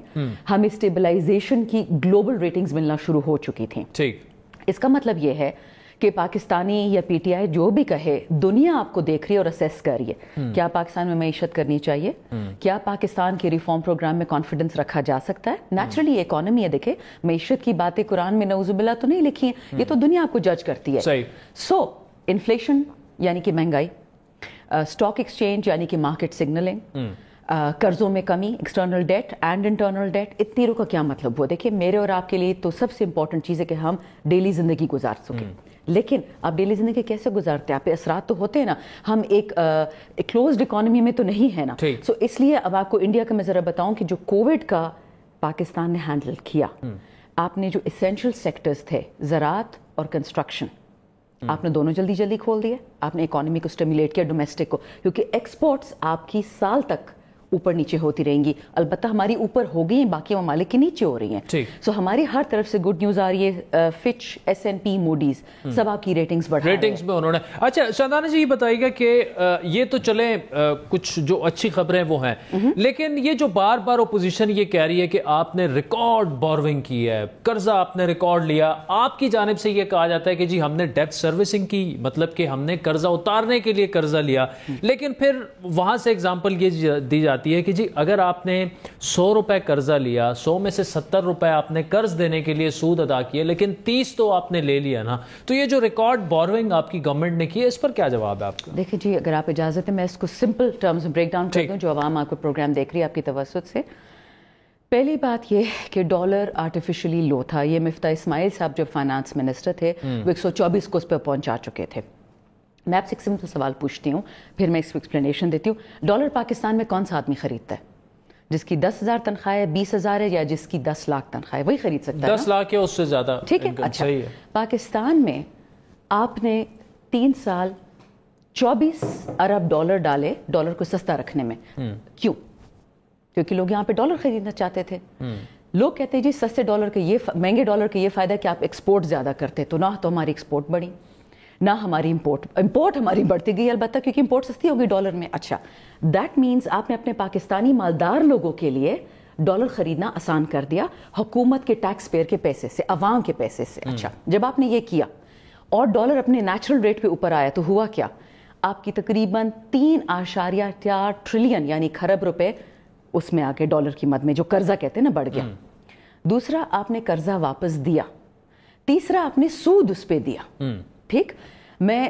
ہمیں اسٹیبلائزیشن کی گلوبل ریٹنگز ملنا شروع ہو چکی تھیں. اس کا مطلب یہ ہے کہ پاکستانی یا پی ٹی آئی جو بھی کہے, دنیا آپ کو دیکھ رہی ہے اور اسیس کر رہی ہے, کیا پاکستان میں معیشت کرنی چاہیے, کیا پاکستان کے ریفارم پروگرام میں کانفیڈنس رکھا جا سکتا ہے. نیچرلی یہ اکانومی ہے, دیکھیں معیشت کی باتیں قرآن میں نعوذ باللہ تو نہیں لکھی ہیں, یہ تو دنیا آپ کو جج کرتی ہے. سو انفلیشن یعنی کہ مہنگائی, اسٹاک ایکسچینج یعنی کہ مارکیٹ سگنلنگ, قرضوں میں کمی, external debt and internal debt, اتنی رو کا کیا مطلب ہوا. دیکھیں میرے اور آپ کے لیے تو سب سے امپورٹنٹ چیز ہے کہ ہم ڈیلی زندگی گزار سکیں, لیکن آپ ڈیلی زندگی کیسے گزارتے ہیں, آپ پہ اثرات تو ہوتے ہیں نا, ہم ایک کلوزڈ اکانومی میں تو نہیں ہے نا. سو اس لیے اب آپ کو انڈیا کا میں ذرا بتاؤں کہ جو کووڈ کا پاکستان نے ہینڈل کیا, آپ نے جو اسینشل سیکٹرز تھے, زراعت اور کنسٹرکشن, آپ نے دونوں جلدی جلدی کھول دیے. آپ نے اکانومی کو اسٹیمولیٹ کیا, ڈومیسٹک کو, کیونکہ ایکسپورٹس آپ کی سال تک اوپر نیچے ہوتی رہیں گی. البتہ ہماری اوپر ہو گئی ہیں, باقی ممالک کے نیچے ہو رہی ہیں. سو ہماری ہر طرف سے گڈ نیوز آ رہی ہے. Fitch, S and P, Moody's, سب آپ کی ریٹنگز بڑھا رہے ہیں. ریٹنگز میں انہوں نے. اچھا شاہدانہ جی یہ بتائیے گا کہ یہ تو چلیں کچھ جو اچھی خبریں وہ ہیں, لیکن یہ جو بار بار اپوزیشن یہ کہہ رہی ہے کہ آپ نے ریکارڈ بورونگ کی ہے, قرضہ آپ نے ریکارڈ لیا, آپ کی جانب سے یہ کہا جاتا ہے کہ جی ہم نے ڈیپتھ سروسنگ کی, مطلب کہ ہم نے قرضہ اتارنے کے لیے قرضہ لیا, لیکن پھر وہاں سے ایگزامپل یہ دی جاتی ہے کہ جی اگر آپ نے 100 روپے قرضہ لیا, 100 میں سے 70 روپے آپ نے قرض دینے کے لیے سود ادا کیا, لیکن 30 تو آپ نے لے لیا نا. تو یہ جو ریکارڈ بورونگ آپ کی گورنمنٹ نے کی ہے, اس پر کیا جواب ہے آپ کا؟ دیکھیں جی اگر آپ اجازت ہے میں اس کو سمپل ٹرمز میں بریک ڈاؤن کر دوں جو عوام آپ کو پروگرام دیکھ رہی ہے آپ کی توسط سے. پہلی بات یہ کہ ڈالر آرٹیفیشلی لو تھا. یہ مفتاح اسماعیل صاحب جو فائنانس منسٹر تھے وہ 124 کو اس پہ پہنچا چکے تھے. میں آپ سے ایک سمپل سوال پوچھتی ہوں, پھر میں اس کو ایکسپلینیشن دیتی ہوں. ڈالر پاکستان میں کون سا آدمی خریدتا ہے؟ جس کی 10,000 تنخواہ ہے, 20,000 ہے, یا جس کی 10 لاکھ تنخواہ ہے, وہی خرید سکتا ہے. 10 لاکھ یا اس سے زیادہ. ٹھیک ہے, اچھا. پاکستان میں آپ نے 3 سال 24 ارب ڈالر ڈالے ڈالر کو سستا رکھنے میں. کیوں؟ کیونکہ لوگ یہاں پہ ڈالر خریدنا چاہتے تھے. لوگ کہتے ہیں جی سستے ڈالر کے یہ مہنگے ڈالر کے یہ فائدہ کہ آپ ایکسپورٹ زیادہ کرتے, تو نہ تو ہماری ایکسپورٹ بڑھی نہ ہماری امپورٹ ہماری بڑھتی گئی, البتہ کیونکہ امپورٹ سستی ہوگی ڈالر میں. اچھا, دیٹ مینس آپ نے اپنے پاکستانی مالدار لوگوں کے لیے ڈالر خریدنا آسان کر دیا حکومت کے ٹیکس پیئر کے پیسے سے, عوام کے پیسے سے. اچھا, جب آپ نے یہ کیا اور ڈالر اپنے نیچرل ریٹ پہ اوپر آیا تو ہوا کیا؟ آپ کی تقریباً 3.4 ٹریلین یعنی کھرب روپے اس میں آ کے ڈالر کی مد میں جو قرضہ کہتے ہیں نا بڑھ گیا. دوسرا, آپ نے قرضہ واپس دیا. تیسرا, آپ نے سود اس پہ دیا. ٹھیک, میں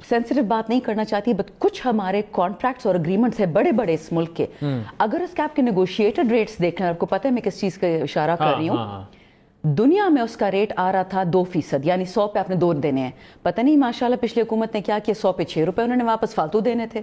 سینسٹیو بات نہیں کرنا چاہتی, بٹ کچھ ہمارے کانٹریکٹس اور اگریمنٹس ہیں بڑے بڑے اس ملک کے, اگر اس کے آپ کے نیگوشیٹڈ ریٹس دیکھیں, آپ کو پتہ ہے میں کس چیز کا اشارہ کر رہی ہوں, دنیا میں اس کا ریٹ آ رہا تھا 2%, یعنی 100 پہ آپ نے 2 دینے ہیں. پتہ نہیں ماشاءاللہ پچھلی حکومت نے کیا کیا, 100 پہ 6 روپے انہوں نے واپس فالتو دینے تھے.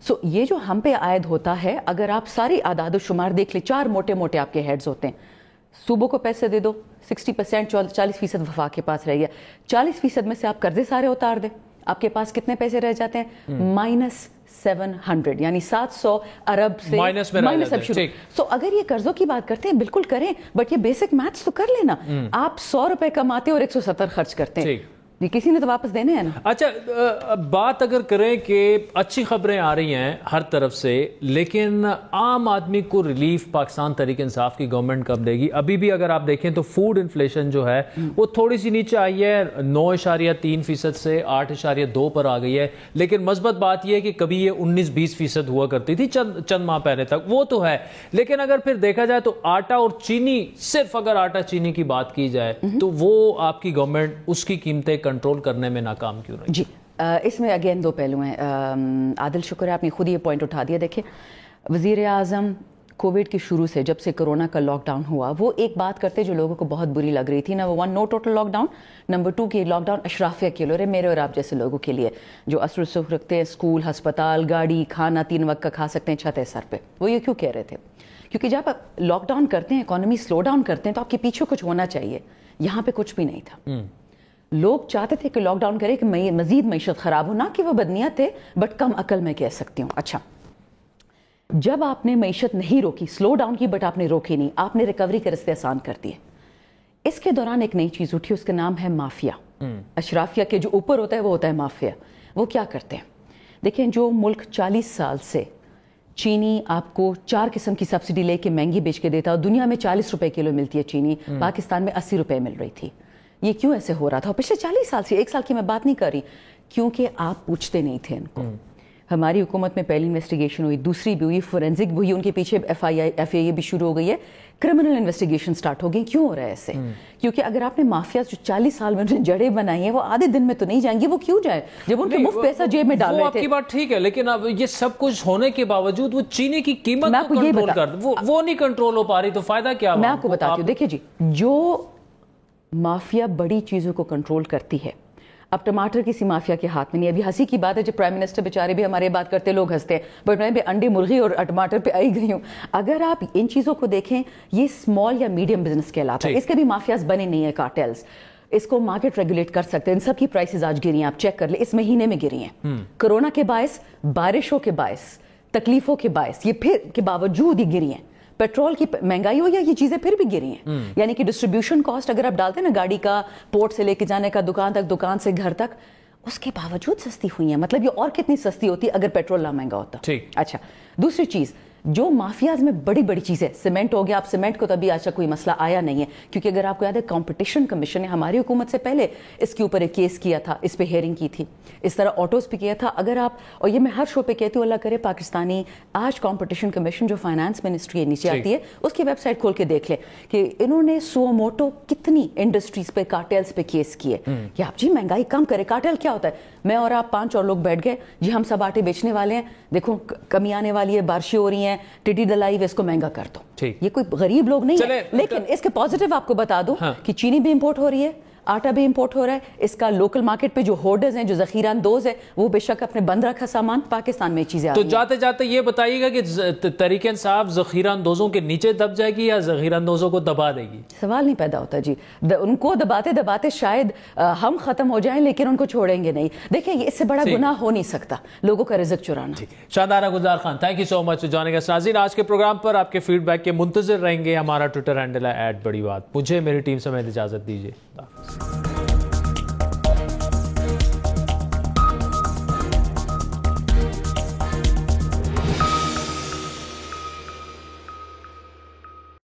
سو یہ جو ہم پہ عائد ہوتا ہے, اگر آپ ساری اعداد و شمار دیکھ لیں, 4 موٹے موٹے آپ کے ہیڈز ہوتے ہیں. صوبوں کو پیسے دے دو 60%, 40% وفاق کے پاس رہ گیا. 40% میں سے آپ قرضے سارے اتار دیں, آپ کے پاس کتنے پیسے رہ جاتے ہیں؟ -700, یعنی 700 ارب سے مائنس اب شروع. سو اگر یہ قرضوں کی بات کرتے ہیں بالکل کریں, بٹ یہ بیسک میتھس تو کر لینا. آپ 100 روپے کماتے اور 170 خرچ کرتے ہیں, یہ کسی نے تو واپس دینے ہیں نا. اچھا, بات اگر کریں کہ اچھی خبریں آ رہی ہیں ہر طرف سے, لیکن عام آدمی کو ریلیف پاکستان تحریک انصاف کی گورنمنٹ کب دے گی؟ ابھی بھی اگر آپ دیکھیں تو فوڈ انفلیشن جو ہے وہ تھوڑی سی نیچے آئی ہے, 9.3% سے 8.2 پر آ گئی ہے. لیکن مثبت بات یہ ہے کہ کبھی یہ 19-20% ہوا کرتی تھی چند ماہ پہلے تک, وہ تو ہے. لیکن اگر پھر دیکھا جائے تو آٹا اور چینی, صرف اگر آٹا چینی کی بات کی جائے تو وہ آپ کی گورنمنٹ اس کی قیمتیں کنٹرول کرنے میں ناکام کیوں رہی؟ جی, اس میں اگین 2 پہلو ہیں. عادل شکر ہے, آپ نے خود یہ پوائنٹ اٹھا دیا. دیکھیں وزیر اعظم کووڈ کی شروع سے جب سے کرونا کا لاک ڈاؤن ہوا, وہ ایک بات کرتے جو لوگوں کو بہت بری لگ رہی تھی. نمبر 1, نو ٹوٹل لاک ڈاؤن. نمبر 2, کہ لاک ڈاؤن اشرافیہ کے لیے, میرے اور آپ جیسے لوگوں کے لیے جو اثر سکھ رکھتے ہیں, اسکول, ہسپتال, گاڑی, کھانا 3 وقت کا کھا سکتے ہیں چھت ہے سر پہ. وہ یہ کیوں کہہ رہے تھے؟ کیونکہ جب آپ لاک ڈاؤن کرتے ہیں, اکانومی سلو ڈاؤن کرتے ہیں, تو آپ کے پیچھے کچھ ہونا چاہیے. یہاں پہ کچھ بھی نہیں تھا. لوگ چاہتے تھے کہ لاک ڈاؤن کرے کہ مزید معیشت خراب ہو, نہ کہ وہ بدنیت تھے, بٹ کم عقل میں کہہ سکتی ہوں. اچھا, جب آپ نے معیشت نہیں روکی, سلو ڈاؤن کی, بٹ آپ نے روکی نہیں, آپ نے ریکوری کے رستے آسان کر دیے. اس کے دوران ایک نئی چیز اٹھی, اس کا نام ہے مافیا. اشرافیہ کے جو اوپر ہوتا ہے وہ ہوتا ہے مافیا. وہ کیا کرتے ہیں؟ دیکھیں, جو ملک 40 سال سے چینی آپ کو 4 قسم کی سبسڈی لے کے مہنگی بیچ کے دیتا, اور دنیا میں 40 روپے کلو ملتی ہے چینی, پاکستان میں 80 روپے مل رہی تھی. یہ کیوں ایسے ہو رہا تھا؟ پچھلے 40 سال سے, 1 سال کی میں بات نہیں کر رہی, کیونکہ آپ پوچھتے نہیں تھے ان کو. ہماری حکومت میں پہلی انویسٹیگیشن ہوئی, دوسری بھی ہوئی, فورینزک بھی ہوئی, ان کے پیچھے ایف آئی اے بھی شروع ہو گئی ہے, کرمنل انویسٹیگیشن سٹارٹ ہو گئی. کیوں ہو رہا ہے ایسے؟ کیونکہ اگر آپ نے مافیا جو 40 سال میں جڑیں بنائی ہیں, وہ آدھے دن میں تو نہیں جائیں گی. وہ کیوں جائے جب ان کے مفت پیسہ جیب میں ڈال رہے تھے؟ آپ کی بات ٹھیک ہے, لیکن اب یہ سب کچھ ہونے کے باوجود وہ چینی کی قیمت کو کنٹرول کر, وہ نہیں کنٹرول ہو پا رہی, تو فائدہ کیا؟ میں آپ کو بتاتی ہوں. دیکھیں جی, جو مافیا بڑی چیزوں کو کنٹرول کرتی ہے, اب ٹماٹر کسی مافیا کے ہاتھ میں نہیں. ابھی ہنسی کی بات ہے, جب پرائم منسٹر بیچارے بھی ہمارے بات کرتے, لوگ ہنستے ہیں, بٹ میں بھی انڈے, مرغی اور ٹماٹر پہ آئی گئی ہوں. اگر آپ ان چیزوں کو دیکھیں, یہ اسمال یا میڈیم بزنس کہلاتا ہے. اس کے بھی مافیاز بنے نہیں ہیں, کارٹیلز. اس کو مارکیٹ ریگولیٹ کر سکتے ہیں. ان سب کی پرائسز آج گری ہیں, آپ چیک کر لیں, اس مہینے میں گری ہیں. کرونا کے باعث, بارشوں کے باعث, تکلیفوں کے باعث, یہ پھر کے باوجود ہی گری ہیں. پیٹرول کی مہنگائی ہو یا یہ چیزیں پھر بھی گری ہیں. یعنی کہ ڈسٹریبیوشن کاسٹ اگر آپ ڈالتے ہیں نا, گاڑی کا پورٹ سے لے کے جانے کا دکان تک, دکان سے گھر تک, اس کے باوجود سستی ہوئی ہیں. مطلب یہ اور کتنی سستی ہوتی اگر پیٹرول نہ مہنگا ہوتا. اچھا, دوسری چیز, جو مافیاز میں بڑی بڑی چیزیں, سیمنٹ ہو گیا. آپ سیمنٹ کو تبھی آج تک کوئی مسئلہ آیا نہیں ہے, کیونکہ اگر آپ کو یاد ہے, کمپٹیشن کمیشن نے ہماری حکومت سے پہلے اس کے اوپر ایک کیس کیا تھا, اس پہ ہیئرنگ کی تھی. اس طرح آٹوز پہ کیا تھا. اگر آپ, اور یہ میں ہر شو پہ کہتی ہوں, اللہ کرے پاکستانی آج کمپٹیشن کمیشن جو فائنانس منسٹری نیچے آتی ہے, اس کی ویب سائٹ کھول کے دیکھ لیں کہ انہوں نے سو موٹو کتنی انڈسٹریز پہ, کارٹیلز پہ کیس کیے کہ آپ جی مہنگائی کم کرے. کارٹیل کیا ہوتا ہے؟ میں اور آپ 5 اور لوگ بیٹھ گئے, جی ہم سب آٹے بیچنے والے ہیں, دیکھو کمی آنے والی ہے, بارشیں ہو رہی ہیں, ٹڈی دلائی, اس کو مہنگا کر دو. یہ کوئی غریب لوگ نہیں ہے. لیکن اس کے پازیٹیو آپ کو بتا دوں کہ چینی بھی امپورٹ ہو رہی ہے, آٹا بھی امپورٹ ہو رہا ہے. اس کا لوکل مارکیٹ پہ جو ہولڈرز ہیں, جو ذخیرہ اندوز ہیں, وہ بے شک اپنے بند رکھا سامان, پاکستان میں چیزیں آ رہی ہیں. تو جاتے جاتے یہ بتائیے گا کہ تحریک انصاف ذخیرہ اندوزوں کے نیچے دب جائے گی یا ذخیرہ اندوزوں کو دبا دے گی؟ سوال نہیں پیدا ہوتا جی. ان کو دباتے دباتے شاید ہم ختم ہو جائیں, لیکن ان کو چھوڑیں گے نہیں. دیکھیں, اس سے بڑا گناہ ہو نہیں سکتا لوگوں کا رزق چرانا. Shandana Gulzar Khan, thank you so much for joining us. ناظرین, آج کے پروگرام پر آپ کے فیڈ بیک کے منتظر رہیں گے. ہمارا ٹویٹر ہینڈل ہے @بڑی بات. مجھے میری ٹیم سمیت اجازت دیجیے.